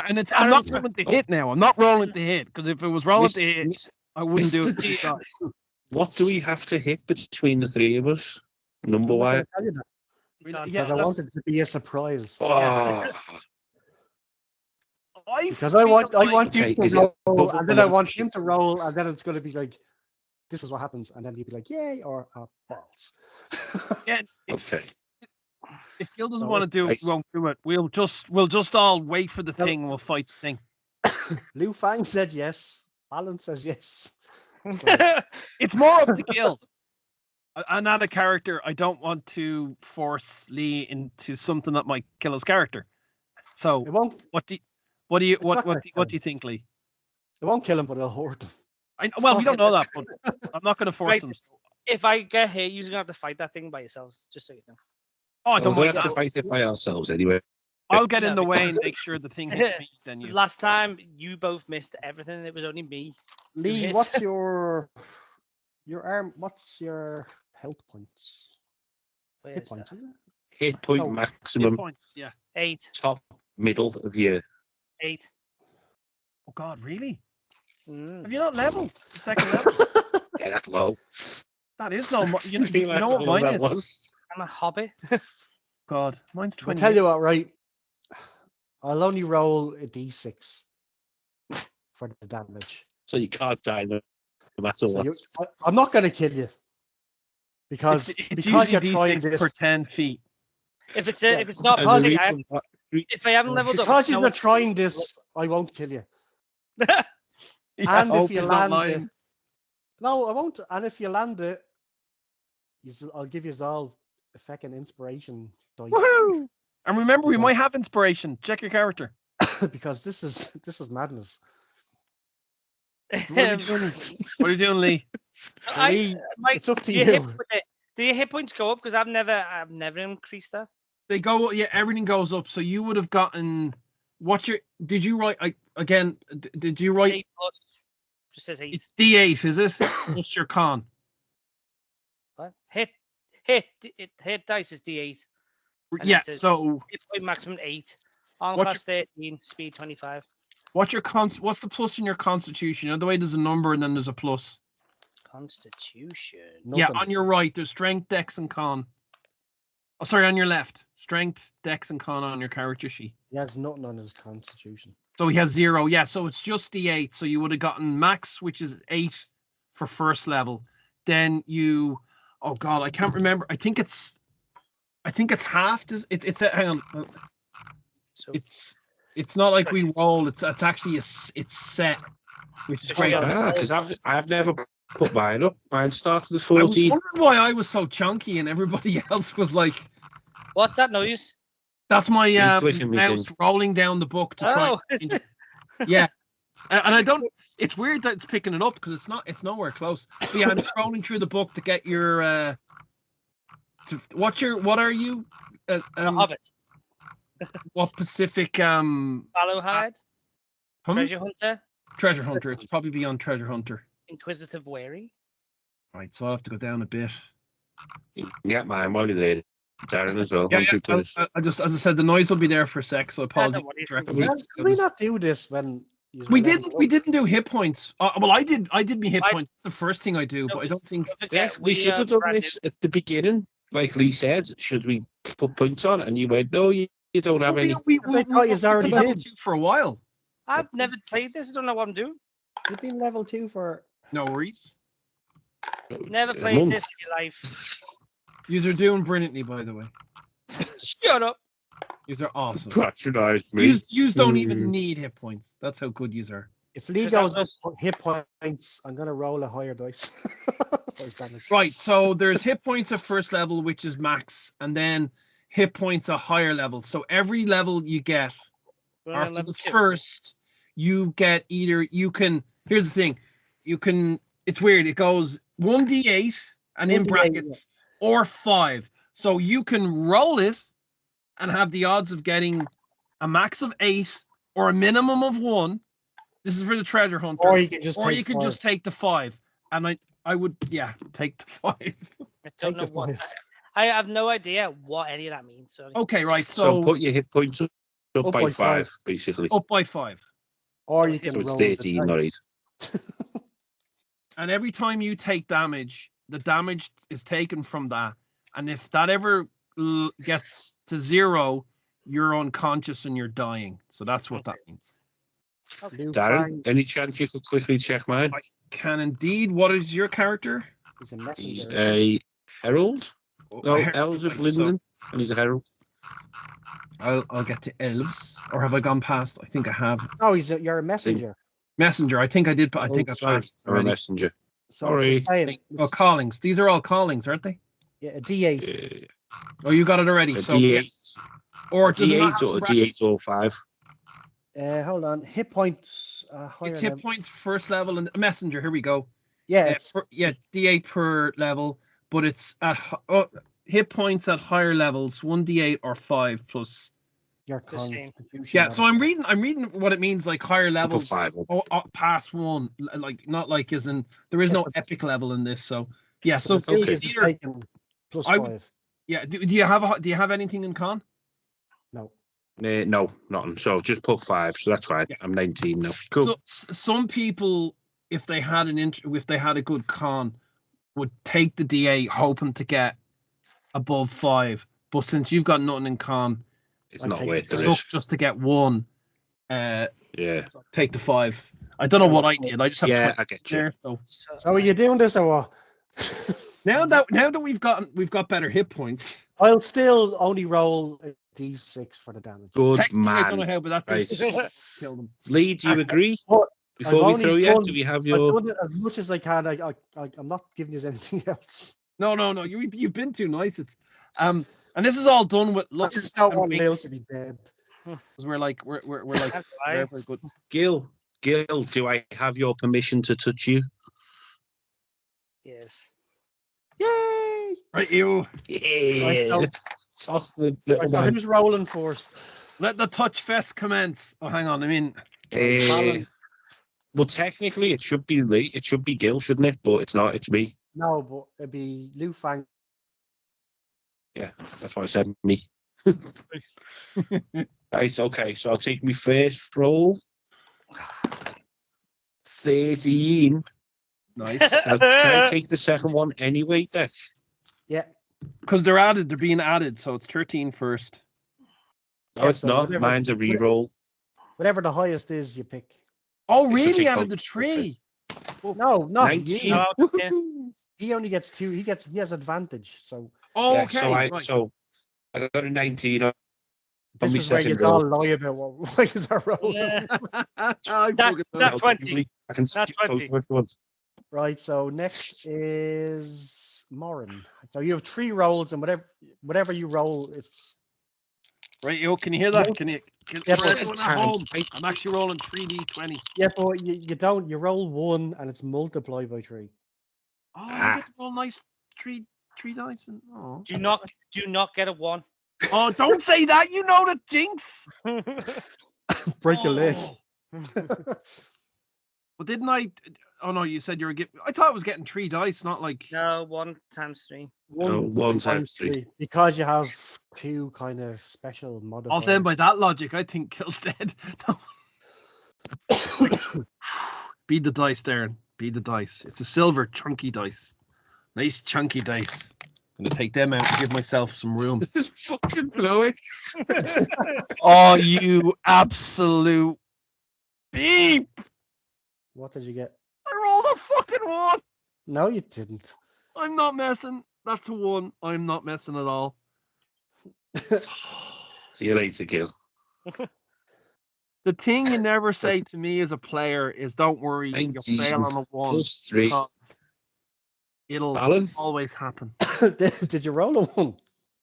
And it's I'm not Darren- rolling to hit now. I'm not rolling to hit because if it was rolling to hit, Mis- I wouldn't do it. Mr. to shot. What do we have to hit between the three of us? I'm Number not wise. gonna tell you that can't because Yeah, I tell us. wanted it to be a surprise. Oh, Because I want feel you Okay, to is it roll, above and or then I below want him face? to roll, and then it's going to be like, this is what happens, and then you'd be like, yay, or balls. Yeah, okay. if Gil doesn't No, want to do it, I- we won't do it. We'll just all wait for the No. thing and we'll fight the thing. LugFang said yes. Balin says yes. It's more up to Gil. I'm not a character. I don't want to force Lee into something that might kill his character. So It won't. what do you It's not gonna kill what do you think, Lee? It won't kill him, but it'll hurt him. Well, we Fuck don't it, know that, but I'm not going to force Right. him. If I get hit, you're gonna have to fight that thing by yourselves, just so you know. Oh, I We're don't going mind to have that. to fight it by ourselves anyway. I'll get in No, the way because- and make sure the thing hits me. Then you. Last time you both missed everything, and it was only me. Lee, hit. what's your arm? What's your health points? Where Hit is points, that? isn't it? Hit point Oh, Hit maximum, points, yeah. 8. top, middle of your. 8. Oh God, really? Mm. Have you not leveled the second level? Yeah, that's low. That is no. You I think know that's what all mine that is? was. I'm a hobbit. God, mine's I 20. tell you what, right? I'll only roll a d6 for the damage. So you can't die no matter So what. I'm not going to kill you because It's because usually you're trying D6 this. per 10 feet. If it's Yeah, if it's not And the because busy, reason why- if I haven't leveled up, because no you're one's- trying this, I won't kill you. Yeah, And I if hope you he's not land lying. it, no, I won't. And if you land it, I'll give you all a fucking inspiration dice Woohoo! And remember, we might Because- have inspiration. Check your character. because this is madness. What are you doing? What are you doing, Lee? So Lee, Mike, it's up to do your hit you. do your hit points go up? Because I've never increased that. They go, yeah, everything goes up. So you would have gotten did you write, did you write, 8 plus. Just says 8. it's D8, is it? Plus your con. What? Hit dice is D8. And Yeah, it says- so Hit point maximum 8. Arm What's class 13. Speed 25. what's the plus in your constitution? You know, the way there's a number and then there's a plus. Constitution. Yeah, Nothing. on your right, there's strength, dex, and con. Oh, sorry, on your left. Strength, dex, and con on your character sheet. He has nothing on his constitution. So he has 0. Yeah, so it's just D8. So you would have gotten max, which is 8 for first level. Then you, oh God, I can't remember. I think it's half. It's hang on. So It's not like we roll. It's actually it's set, which is great. Yeah. Because I've never put mine up. Mine started at I was 14. wondering why I was so chunky and everybody else was like, what's that noise? that's my clicking me mouse rolling down the book to try. Oh, is it? Yeah, and I don't. It's weird that it's picking it up because it's nowhere close. But yeah, I'm scrolling through the book to get your. What are you? A hobbit. What Pacific? Fallowhide. Huh? Treasure hunter. Treasure hunter. It's probably beyond treasure hunter. Inquisitive wary. Right, so I'll have to go down a bit. You can get mine while you're there. Darren as well. Yeah, once you've done it. I just, as I said, the noise will be there for a sec, so apologies. worry. directly. Can we not do this when We didn't do hit points. Well, I did my hit I- points. It's the first thing I do, but I don't think. Don't Yeah, forget, we should have done brand new- this at the beginning. Like Lee said, should we put points on? And you went, no, you don't have any. I thought yous already level did. 2 for a while. I've never played this. I don't know what I'm doing. You've been level 2 for. No worries. Never a played month. this in your life. Yous are doing brilliantly, by the way. Shut up. Yous are awesome. Patronised me. Yous don't even need hit points. That's how good yous are. If Lee Because goes up hit points, I'm gonna roll a higher dice. For his damage. Right, so there's hit points at first level, which is max, and then hit points at higher levels. So every level you get We're on after level the 2. first, you get either here's the thing, it's weird. It goes 1d8 and in 1d8, brackets or 5. So you can roll it and have the odds of getting a max of 8 or a minimum of 1. This is for the treasure hunter. Or you can just Or take you can 5. just take the 5. And I would take the 5. I don't Take know the what. 5. I have no idea what any of that means. So Okay, right. So So put your hit points up Up by by 5, 5. basically. up by 5. Or So you can So it's roll the 13, dice. not 8. And every time you take damage, the damage is taken from that. And if that ever gets to 0, you're unconscious and you're dying. So that's what that means. LugFang Darren, any chance you could quickly check mine? Can indeed. What is your character? is a He's messenger. a herald. No, Her- Elves of right, so Linden, and he's a herald. I'll get to elves. Or have I gone past? I think I have. Oh, you're a messenger. Messenger. I think I did, but I think I sorry, passed I'm a already. messenger. So it's the Sorry. same. Oh, callings. These are all callings, aren't they? Yeah, a D8. Oh, you got it already. A So D8. or A does it not D8 have or a to bracket- D8 or 5. Hold on. Hit points. Higher It's hit level. points first level and messenger. Here we go. Yeah, it's D8 per level, but it's at hit points at higher levels, 1d8 or 5 plus. your The same. constitution. Yeah, so I'm reading what it means, like higher Put levels. 5 up. Past 1, like not like as in there is Yes, no but- epic level in this. So yeah, so the thing okay. is either, taken plus I would- 5. yeah. Do you have anything in con? No. No, nothing. So just put 5. So that's fine. Yeah. I'm 19 now. Cool. So some people, if they had a good con, would take the D8 hoping to get above 5. But since you've got nothing in con, It's I'll not take worth it. the suck risk. just to get 1. Yeah. Take the 5. I don't know what I did. I just have Yeah, 20 I get you. there. So So are you doing this or what? now that we've got better hit points. I'll still only roll a D6 for the damage. Good Technically, I don't know man. how, but that does Right. kill them. Lee, do you agree? But Before I've we throw only you, done- do we have I've your... done it as much as I can. I'm not giving you anything else. No. You've been too nice. It's and this is all done with I luck. just don't and want Lil winks, to be dead. 'cause we're like That's very, right. very good. Gil, do I have your permission to touch you? Yes. Yay! Right, you Yeah. so- Toss the Right, little so man. who's rolling first? let the touch fest commence. Oh, hang on. I mean, Balin. Well, technically, it should be Lee. It should be Gil, shouldn't it? But it's not. It's me. No, but it'd be LugFang. Yeah, that's why I said me. Right, okay. So I'll take my first roll. 13. nice. Can I take the second one anyway, Deck? Yeah. Because they're being added, so it's 13 first. No, Yeah, it's so not. whatever- Mine's a re-roll. Whatever the highest is, you pick. Oh, Okay, so really? take Out of the both. tree? No, not 19. you. No, yeah. He only gets 2. He has advantage. So Oh, Yeah, okay. so right. I got a 19 on this my is where you second roll. all lie about why is our roll. Yeah. I That- fucking that- know. That's 20. I can That's skip those 20. first ones. Right, so next is Morin. So you have 3 rolls, and whatever you roll, it's Right, yo, can you hear that? No. Can Yeah, for but- everyone at home, I'm actually rolling 3d20. yeah, but you don't. You roll 1, and it's multiplied by 3. Oh, I get to roll nice three dice. And, oh. Do not get a 1. Oh, don't say that. You know the jinx. Break your leg. Oh. But didn't I? Oh no, you said you were getting. I thought I was getting 3 dice, not like. No, 1 times 3. No, 1 times 3. Because you have 2 kind of special Oh, modifiers. then by that logic, I think Kill's dead. No. Beat the dice, Darren. Beat the dice. It's a silver chunky dice. Nice chunky dice. I'm gonna take them out and give myself some room. Just fucking throw it. Oh, you absolute beep! What did you get? I rolled a fucking 1. No, you didn't. I'm not messing. That's a 1. I'm not messing at all. See you later, Gil. The thing you never say to me as a player is, "Don't worry, you'll 19 fail on a 1." Plus 3. because it'll Balin? always happen. Did you roll a 1?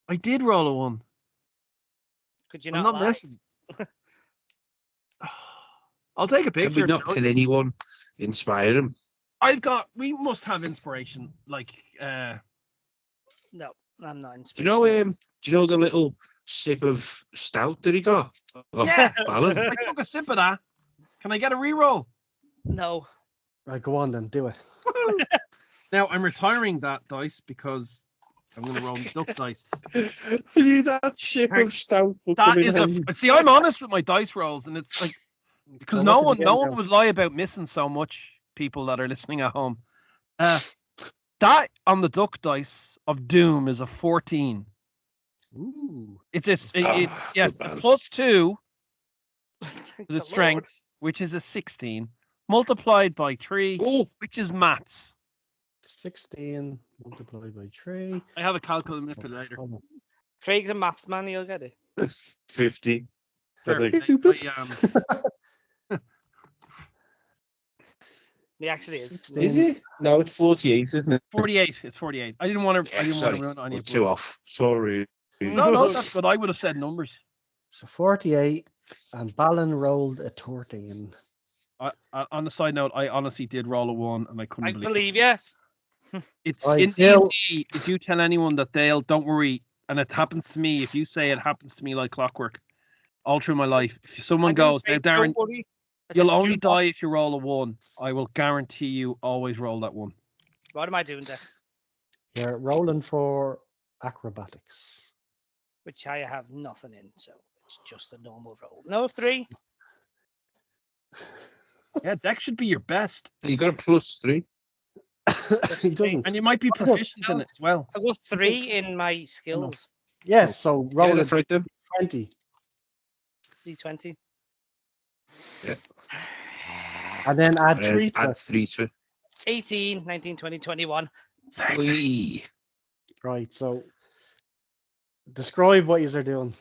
I did roll a 1. Could you I'm not not lie? messing. I'll take a Can we picture. not kill anyone? Inspire him. We must have inspiration. Like, No, I'm not Do you know inspired. do you know the little sip of stout that he got? Off Yeah. Balin? I took a sip of that. Can I get a reroll? No. Right, go on then, do it. Now I'm retiring that dice because I'm going to roll duck dice. I knew that ship of stout. That is see, I'm honest with my dice rolls, and it's like because So no what one, did we no end one on? would lie about missing so much. People that are listening at home, that on the duck dice of doom is a 14. Ooh. It's yes, good a man. +2 Thank to the the strength, which is a 16, multiplied by 3, Oh, which is maths. 16 multiplied by 3. I have a calculator later. Hold on. Lord. Craig's a maths man. He'll get it. 50. Perfect. He actually is. 16. Is it? No, it's 48, isn't it? 48. It's 48. I didn't want to. Yeah, I didn't sorry. want to ruin it on We're you. two off. Sorry. No, that's good. I would have said numbers. So 48, and Balin rolled a 13. On the side note, I honestly did roll a 1, and I couldn't I believe it. believe you. It's Right, in Gil. D&D. If you tell anyone that don't worry, and it happens to me. If you say it happens to me like clockwork, all through my life. If someone goes, now Darren, don't worry. I said, you'll only "Do not." die if you roll a 1. I will guarantee you always roll that 1. What am I doing there? You're rolling for acrobatics. Which I have nothing in, so it's just a normal roll. No 3. Yeah, Dex should be your best, You got a +3. He doesn't. and you might be proficient in it as well. I got 3 in my skills. Yeah, so Yeah, roll a that's right then. 20. D20. Yeah. And then add And 3 to add it. 3 to it. 18, 19, 20, 21. Whee. Right, so describe what you're doing.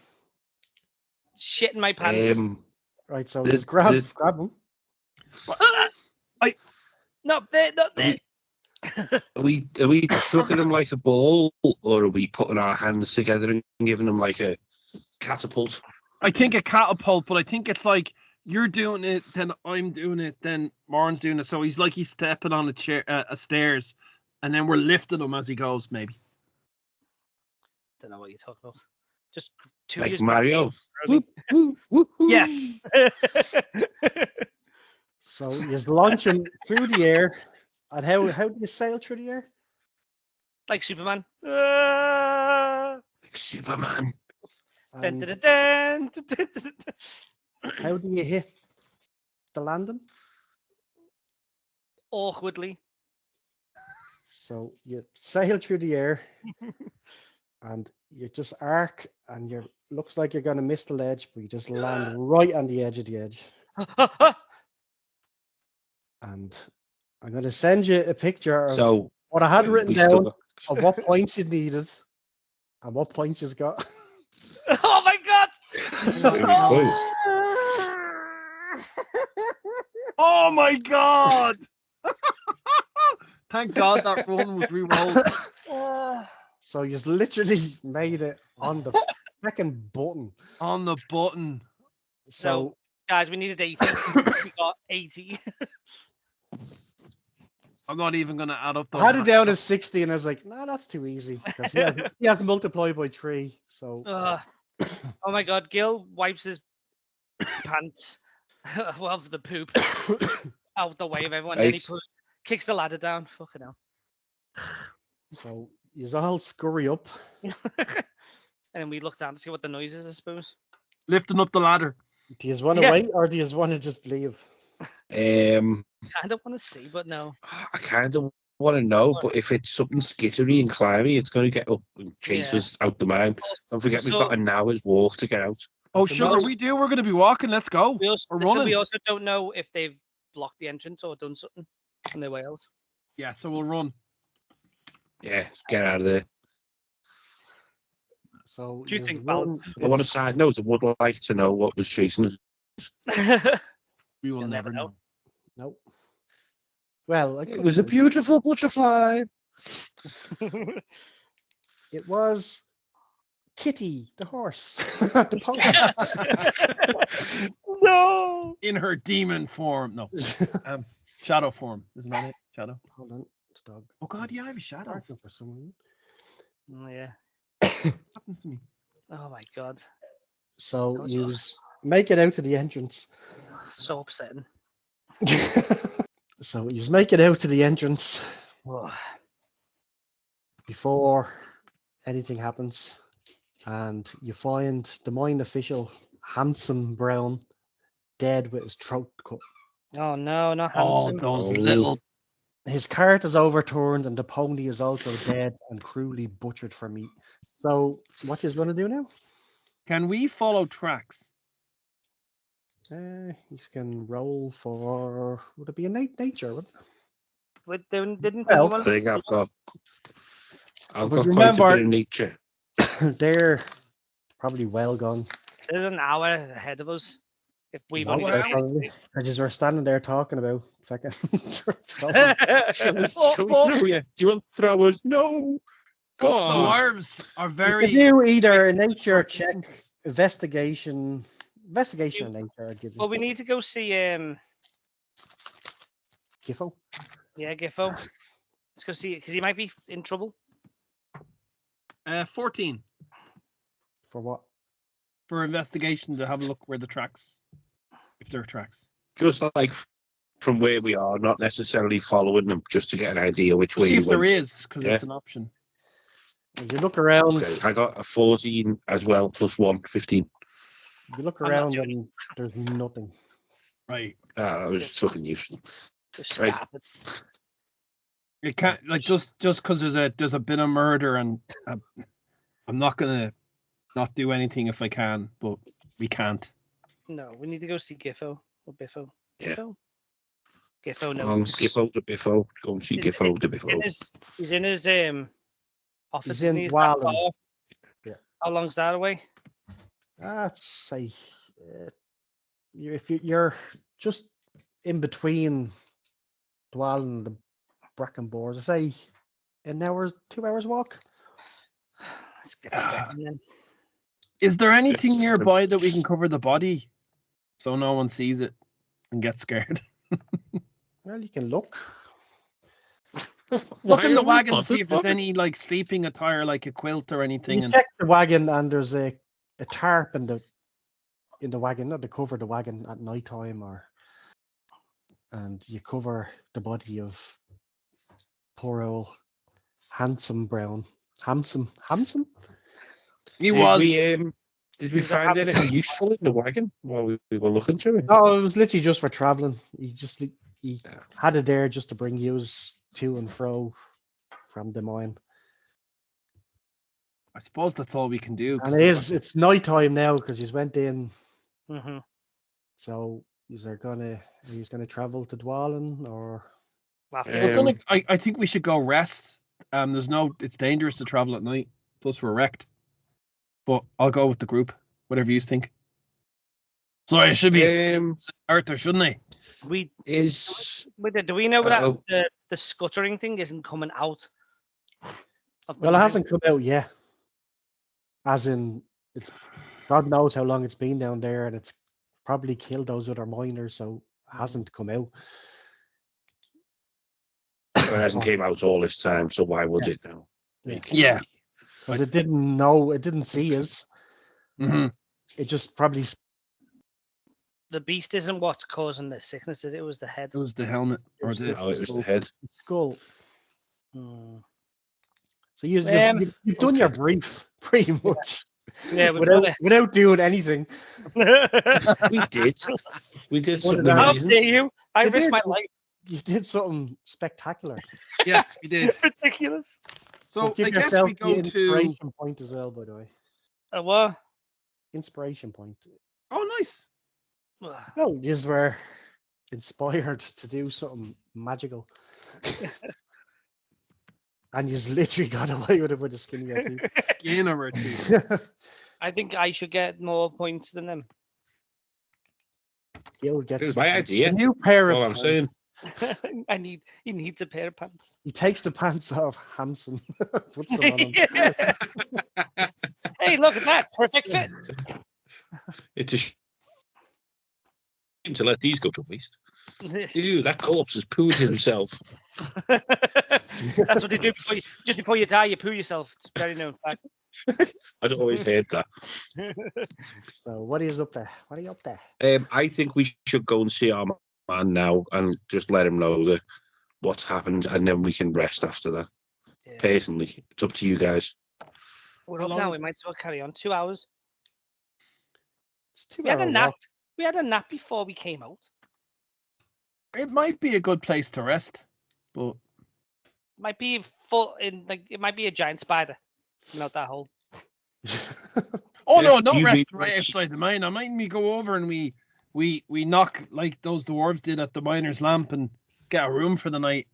Shit in my pants. Right, so The- just grab the- them. Not there, not there. Are we chucking them like a ball, or are we putting our hands together and giving them like a catapult? I think a catapult, but I think it's like you're doing it, then I'm doing it, then Morin's doing it. So he's stepping on a stairs, and then we're lifting him as he goes. Maybe. Don't know what you're talking about. Just 2 Like years Mario. back. Woo, woo, woo. Yes. So you just launch him through the air. And how do you sail through the air? Like Superman. Like Superman. Dun, And dun, dun, dun, dun, dun, dun. how do you hit the landing? Awkwardly. So you sail through the air and you just arc and you looks like you're going to miss the ledge, but you just land right on the edge of the edge. And I'm going to send you a picture of So what I had written we down still of what points you needed and what points you got. Oh my god! Very Oh my god! Thank God that run was re-rolled So you just literally made it on the freaking button. on the button. So Guys, we needed 80. We got 80. I'm not even going to add up. I had it down as 60 and I was like, nah, that's too easy. Because you have to multiply by 3. So Oh my god, Gil wipes his pants of the poop out the way of everyone. Then he Nice. kicks the ladder down. Fucking hell. So you all scurry up. And then we look down to see what the noise is, I suppose. Lifting up the ladder. Do you want to Yeah. wait or do you want to just leave? I don't want to see, but no. I kind of want to know, but if it's something skittery and climby, it's going to get up and chase Yeah. us out the mine. Don't forget, we've got an hour's walk to get out. Oh, So sugar, now- we do. We're going to be walking. Let's go. We also, We're listen, running. we also don't know if they've blocked the entrance or done something on their way out. Yeah, so we'll run. Yeah, get out of there. So Do you yous think run- On a side note, I would like to know what was chasing us. We will You'll never never know. know. Nope. Well, I It could was a tell you. beautiful butterfly. It was Kitty, the horse. The pony. No. In her demon form. No, shadow form. Isn't that it? Shadow. Hold on, the dog. Oh, God, yeah, I have a shadow. Barking for some reason. Oh, yeah. What happens to me? Oh my god. So was you make it out to the entrance. So upsetting. So you make it out to the entrance Oh. before anything happens, and you find the mine official, Handsome Brown, dead with his throat cut. Oh no, not Oh, handsome. those Oh. little. His cart is overturned, and the pony is also dead and cruelly butchered for meat. So, what you going to do now? Can we follow tracks? You can roll for. Would it be a nature? Would it? But didn't Well, anyone I think I've got But quite a remember- bit of nature. They're probably well gone. There's an hour ahead of us. If we've No, only they're got probably- I just were standing there talking about fucking. Shall we throw you? Do you want to throw us? No. Go The on. dwarves are You very. can do either a nature short check, distances. investigation or nature. I'd give you. Well, we need to go see Giffo. yeah, Giffo. Let's go see it because he might be in trouble. 14 For what? for investigation to have a look where the tracks, if there are tracks. Just like from where we are, not necessarily following them, just to get an idea which way See you if there went. is, because Yeah. it's an option. You look around. Okay, I got a 14 as well, plus 1, 15. You look I'm not around doing and there's nothing. Right. That was fucking useless. Just Right. scrap it. It can't like just because there's a bit of murder and I'm not gonna not do anything if I can, but we can't. No, we need to go see Giffo or Biffo. Yeah. Giffo. Giffo Go on, knows. Giffo to Biffo. Go and see Is Giffo to He's in Biffo. his office. He's isn't in he? Is that Balin. far? Yeah. How long's that away? I'd say if you're just in between Dwal and the Bracken Boars, I say an hour, 2 hours walk. Let's get stepping then. Is there anything It's- nearby that we can cover the body so no one sees it and gets scared? Well, you can look. Look in Why the are we wagon, see bothered if there's by it? any like sleeping attire, like a quilt or anything. You And check the wagon, and there's a tarp in the wagon, not to cover the wagon at night time, and you cover the body of poor old Handsome Brown. Handsome. he Did was. did we He's a find habit. anything useful in the wagon while we were looking through it? No, it was literally just for traveling. He Yeah. had it there just to bring yous to and fro from the mine. I suppose that's all we can do. 'cause And it's night time now because you went in. Mm-hmm. So he's gonna travel to Dwalin or After We're gonna, I think we should go rest. It's dangerous to travel at night. Plus we're wrecked. But I'll go with the group. Whatever you think. So I should be Arthur, shouldn't I? we Is do we know that Uh-oh. the scuttering thing isn't coming out? Of the well, it mine? hasn't come out yet. As in, it's God knows how long it's been down there, and it's probably killed those other miners, so it hasn't come out. it hasn't came out all this time, so why would it now? Yeah. Yeah. Because it didn't see us. Mm-hmm. It just probably The beast isn't what's causing the sickness, is it? It was the head. It was the helmet or was the Oh, it was the head. skull. Hmm. So you've done your brief pretty much Yeah, we've without doing anything. We did. We did What something did I- How amazing. dare you? I You risked did. my life. You did something spectacular. Yes, we did. Ridiculous. So But give I guess yourself we the go to. inspiration point as well, by the way. What? Inspiration point. Oh, nice. No, these were inspired to do something magical. And you literally got away with it with a skin of your teeth. Skin over teeth. I think I should get more points than them. Gil It gets was my a idea. new pair of All I'm saying. pants. He needs a pair of pants. He takes the pants off Hanson, puts them on him. Hey, look at that. Perfect fit. It's a shame to let these go to waste. Ew, that corpse has pooed himself. That's what they do just before you die, you poo yourself. It's a very known fact. I'd always heard that. So what is up there? What are you up there? I think we should go and see our man now and just let him know that what's happened, and then we can rest after that. Yeah. Personally, it's up to you guys. We're How up long now. is- We might as well carry on. 2 hours. It's 2 We had hour a nap. walk. We had a nap before we came out. It might be a good place to rest, but Might be full in like it might be a giant spider coming out that hole. oh Yeah, no, do not you rest really- right outside the mine. I might me go over and we knock like those dwarves did at the miner's lamp and get a room for the night.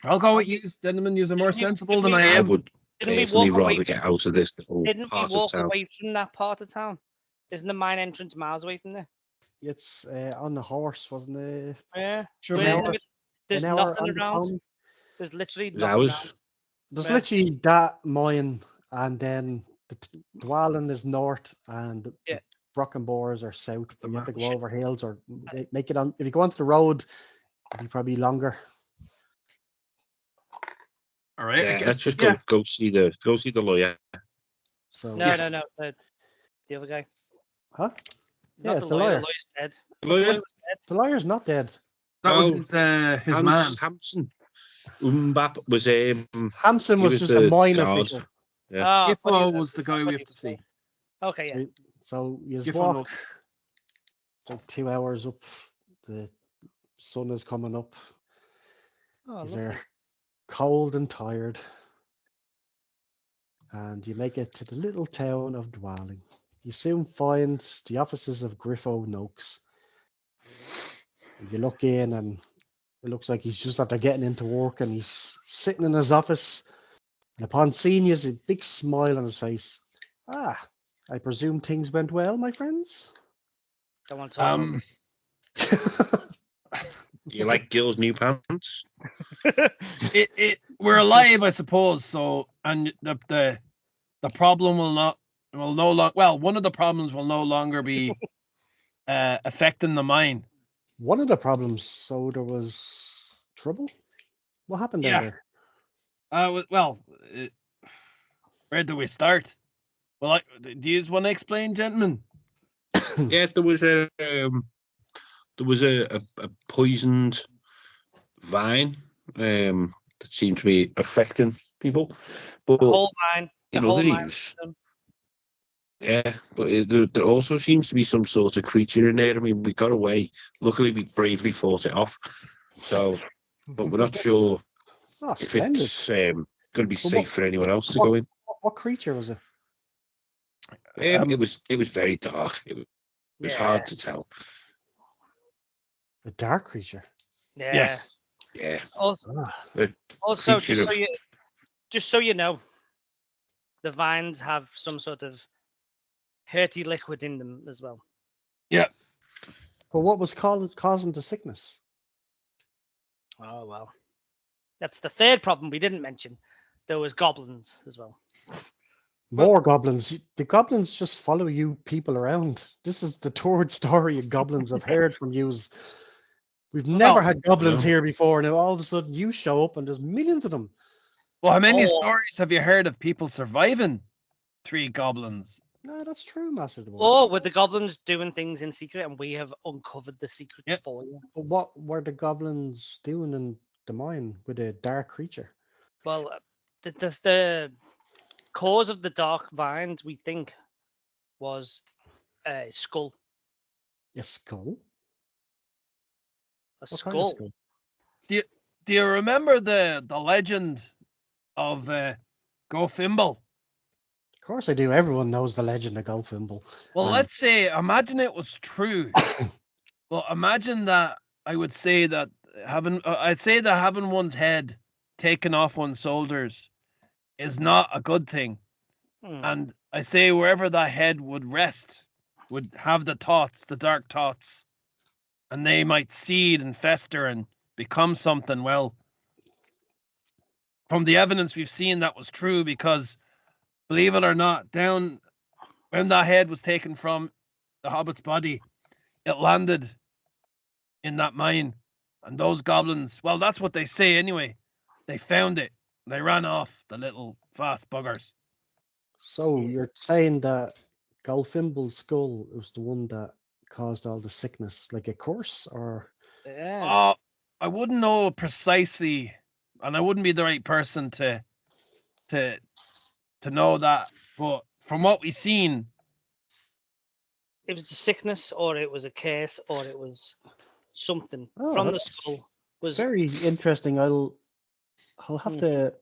I'll go with you, gentlemen. You're more Didn't we- sensible than didn't I we- I am. would Didn't we personally walk away? rather get out of this little Didn't we part of walk town. away from that part of town? Isn't the mine entrance miles away from there? It's on the horse, wasn't it? Yeah. Sure, We're we in are. the mid- There's An hour nothing on the around. pony. There's literally There's nothing hours. around. There's Yeah. literally that mine, and then the Dwalin is north, and Yeah. the Brockenbores are south. But you have to go Shit. over hills or make it on. If you go onto the road, it'll be probably longer. All right, I Yeah, guess. let's just Yeah. go see the lawyer. So No, Yes. the other guy. huh? Not Yeah, the it's the lawyer. The lawyer. lawyer's dead. The Lawyer? lawyer was dead. The lawyer's not dead. That was No, his man. Hamson. Umbap was Hamson he was was just a the mine guard. official. Yeah. Ah, Gifo was the guy we have to see. Okay, yeah. So you just Gifford walk looks- it's like 2 hours up. The sun is coming up. Oh, You're lovely. cold and tired. And you make it to the little town of Dwalin. You soon find the offices of Griffo Noakes. You look in and it looks like he's just after getting into work and he's sitting in his office. And upon seeing you, there's a big smile on his face. Ah, I presume things went well, my friends? Don't want to talk about You like Gil's new pants? We're alive, I suppose. So, and the problem will no longer. Well, one of the problems will no longer be affecting the mine. One of the problems, so there was trouble? What happened down Yeah. there? Where do we start? Well, do you want to explain, gentlemen? Yeah, there was a poisoned vine that seemed to be affecting people. But the whole mine. The in whole other mine. news, yeah, but there also seems to be some sort of creature in there. I mean, we got away. Luckily, we bravely fought it off. So, but we're not sure Oh, if splendid. it's going to be Well, safe for anyone else to go in. What creature was it? It was very dark. It was Yeah. hard to tell. A dark creature. Yeah. Yes. Yeah, Also, The also creature just so you know, the vines have some sort of hurty liquid in them as well. But what was causing the sickness? Oh well, that's the third problem we didn't mention. There was goblins as well. More goblins. The goblins just follow you people around. This is the third story of goblins I've heard from you. We've never had goblins no. here before. Now all of a sudden you show up and there's millions of them. Well, how many Oh. stories have you heard of people surviving 3 goblins? No, that's true, Master Dwarf. Or with the goblins doing things in secret, and we have uncovered the secrets Yep. for you. But what were the goblins doing in the mine with a dark creature? Well, the cause of the dark vines, we think, was a skull. A skull? A What kind of skull. skull? Do you remember the legend of Gofimble? Of course I do. Everyone knows the legend of Gulfimble. Well, And- let's say, imagine it was true. Well, imagine that. I'd say that having one's head taken off one's shoulders is not a good thing. Hmm. And I say wherever that head would rest, would have the dark thoughts, and they might seed and fester and become something. Well, from the evidence we've seen, that was true because, believe it or not, down when that head was taken from the Hobbit's body, it landed in that mine. And those goblins, well, that's what they say anyway. They found it. They ran off, the little fast buggers. So you're saying that Gulfimble's skull was the one that caused all the sickness, like a curse, or Yeah. I wouldn't know precisely, and I wouldn't be the right person to to know that. But from what we've seen, If it's a sickness or it was a curse or it was something Oh, from the that's skull was very interesting. I'll have to.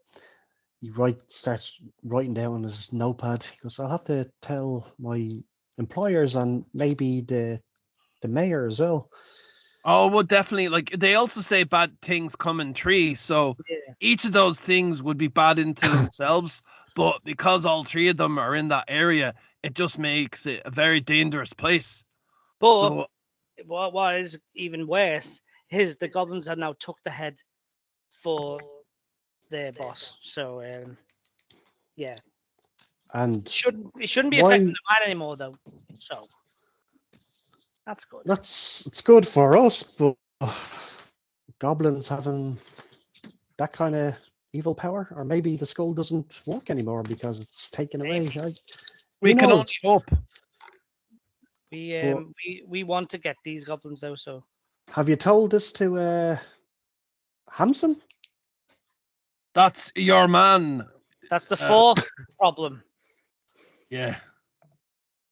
He starts writing down on his notepad because I'll have to tell my employers and maybe the mayor as well. oh, well, definitely. Like they also say, bad things come in threes. So yeah. each of those things would be bad into themselves. But because all three of them are in that area, it just makes it a very dangerous place. But So what is even worse is the goblins have now took the head for their boss. So yeah, And it shouldn't be why- affecting the man anymore though. So that's good. it's good for us, but goblins having that kind of evil power, or maybe the skull doesn't work anymore because it's taken away. we Who can only knows? hope. We want to get these goblins though. So Have you told this to Hamson? That's your man. that's the fourth problem. Yeah.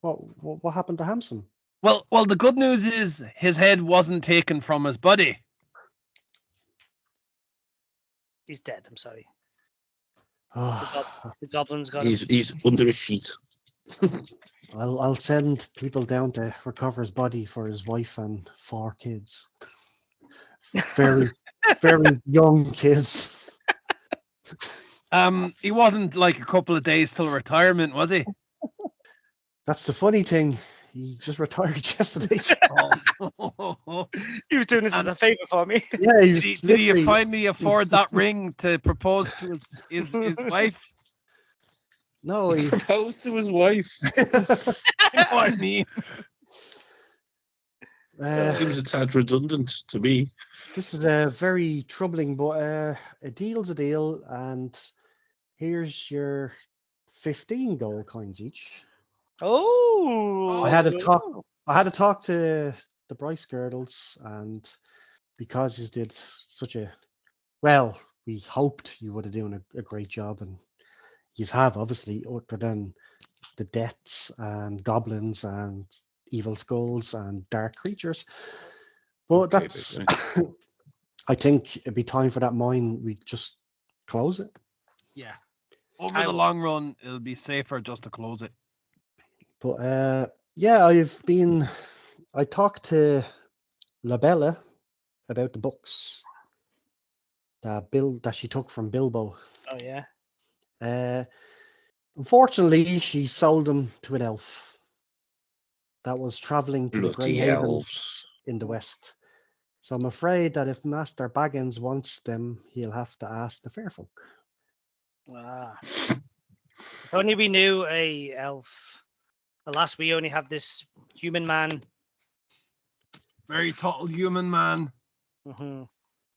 What happened to Hamson? Well, the good news is his head wasn't taken from his body. He's dead. I'm sorry. Oh, The goblins got him. He's under a sheet. I'll send people down to recover his body for his wife and 4 kids. Very, very young kids. He wasn't like a couple of days till retirement, was he? That's the funny thing. He just retired yesterday. He was doing this as a favor for me. Yeah, Did he's he literally- finally afford that ring to propose to his wife? No, he. Proposed to his wife. You know what I mean? He was a tad redundant to me. This is very troubling, but a deal's a deal, and here's your 15 gold coins each. Oh, I had a talk to the Bryce Girdles, and because you did such a well, we hoped you would have done a great job, and you have obviously, other than the deaths and goblins and evil skulls and dark creatures. But Okay, that's but, I think it'd be time for that mine. We just close it. Yeah. Over the long run, it'll be safer just to close it. But yeah, I talked to Labella about the books that she took from Bilbo. Oh yeah. Unfortunately, she sold them to an elf that was traveling to the Grey bloody Haven elves. in the west. So I'm afraid that if Master Baggins wants them, he'll have to ask the fair folk. Ah. If only we knew a elf. Alas, we only have this human man. Very tall human man. Mm-hmm.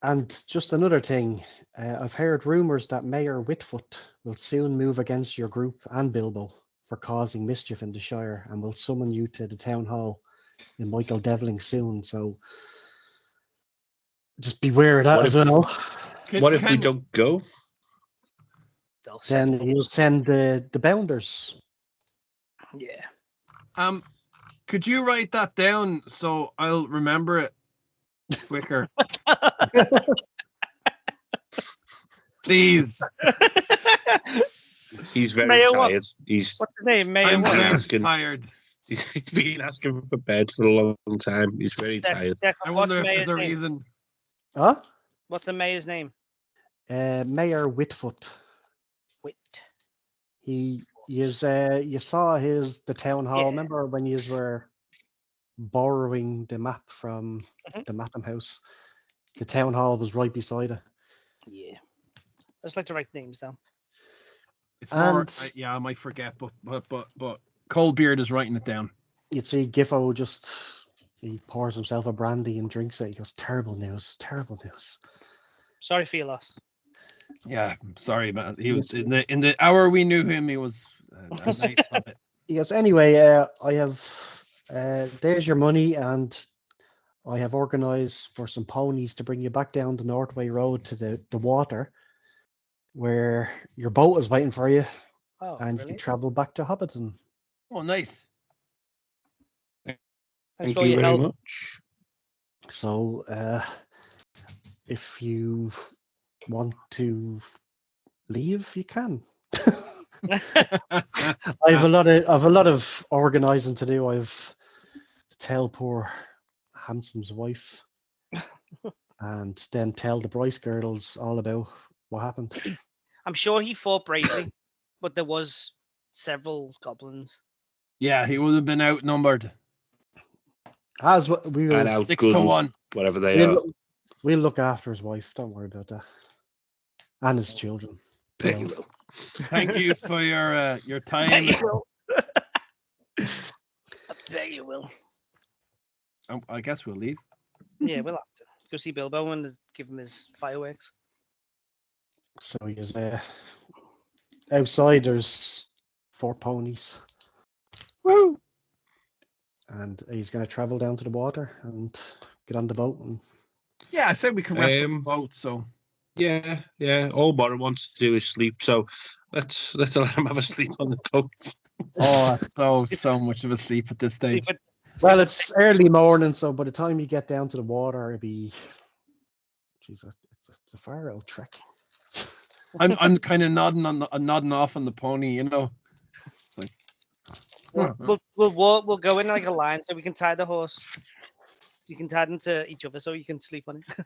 And just another thing, I've heard rumours that Mayor Whitfoot will soon move against your group and Bilbo for causing mischief in the Shire and will summon you to the town hall in Michael Devling soon. So just beware of that What as if- well. What if we don't go? Then he'll send the bounders. Yeah. Could you write that down so I'll remember it quicker? Please. He's very Mayor what? tired. He's What's his name? Mayor I'm what? very asking- tired. he's been asking for bed for a long time. He's very tired. I What's wonder if Mayor's there's a name? reason. Huh? What's the mayor's name? Mayor Whitfoot. Wit. You saw the town hall. Yeah. Remember when you were borrowing the map from the Matham House? The town hall was right beside it. Yeah. I just like to write names down. It's more, And- yeah, I might forget, but Coldbeard is writing it down. You'd see Giffo he pours himself a brandy and drinks it. He goes, terrible news, terrible news. Sorry for your loss. Yeah, sorry, man. He was in the hour we knew him. He was a nice hobbit. He goes, anyway, I have, there's your money, and I have organised for some ponies to bring you back down the Northway Road to the water. where your boat is waiting for you, Oh, and you can brilliant. travel back to Hobbiton. Oh, nice. Thanks Thank for you your very help. much. So, if you want to leave, you can. I have a lot of organising to do. I've to tell poor Hansom's wife, and then tell the Bryce girls all about what happened. I'm sure he fought bravely, but there was several goblins. Yeah, he would have been outnumbered. As we And will, out 6 to 1. whatever they are. we'll look after his wife. Don't worry about that, and his children. Bet you will. Thank you for your Bet time. you will. I bet you will. I guess we'll leave. Yeah, we'll have to go see Bilbo and give him his fireworks. So he's outside. There's 4 ponies, Woo! and he's going to travel down to the water and get on the boat. And Yeah, I said we can rest on the Um, boat, so Yeah. All Morin wants to do is sleep, so let's let him have a sleep on the boat. so much of a sleep at this stage. well, it's early morning, so by the time you get down to the water, it'll be. Jeez, it's a far old trek. I'm kind of nodding off on the pony, you know. It's like, We'll go in like a line so we can tie the horse. You can tie them to each other so you can sleep on it.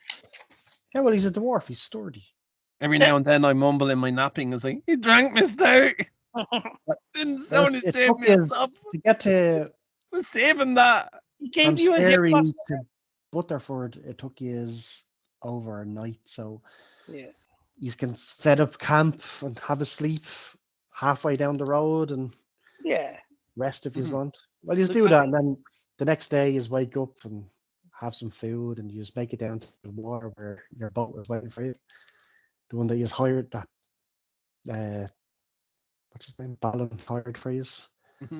Yeah, well, he's a dwarf. He's sturdy. every now and then I mumble in my napping. It's like, he drank me stout. Didn't someone It save took me a you sup? to get to Who's saving that? He from gave you a hip Sperry plus. to Butterford. It took you over a night, so Yeah. you can set up camp and have a sleep halfway down the road and Yeah. rest if you Mhm. want. Well, you just Look do for- that, and then the next day you just wake up and have some food, and you just make it down to the water where your boat is waiting for you. The one that you hired, that what's his name, Balin hired for you,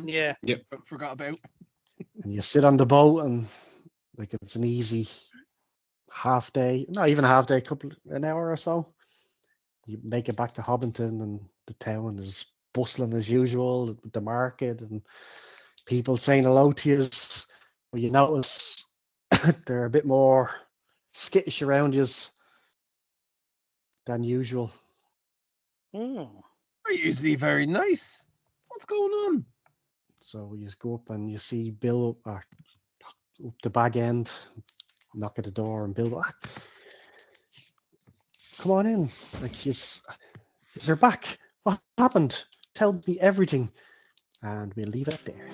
Yeah. Forgot about. and you sit on the boat, and like it's an easy half day, not even a half day, an hour or so. You make it back to Hobbiton, and the town is bustling as usual with the market and people saying hello to you. But you notice they're a bit more skittish around you than usual. Mm. Are usually very nice. What's going on? So you just go up and you see Bill up the bag end, knock at the door, and Bill, come on in. Like, is her back? What happened? Tell me everything. And we'll leave it there.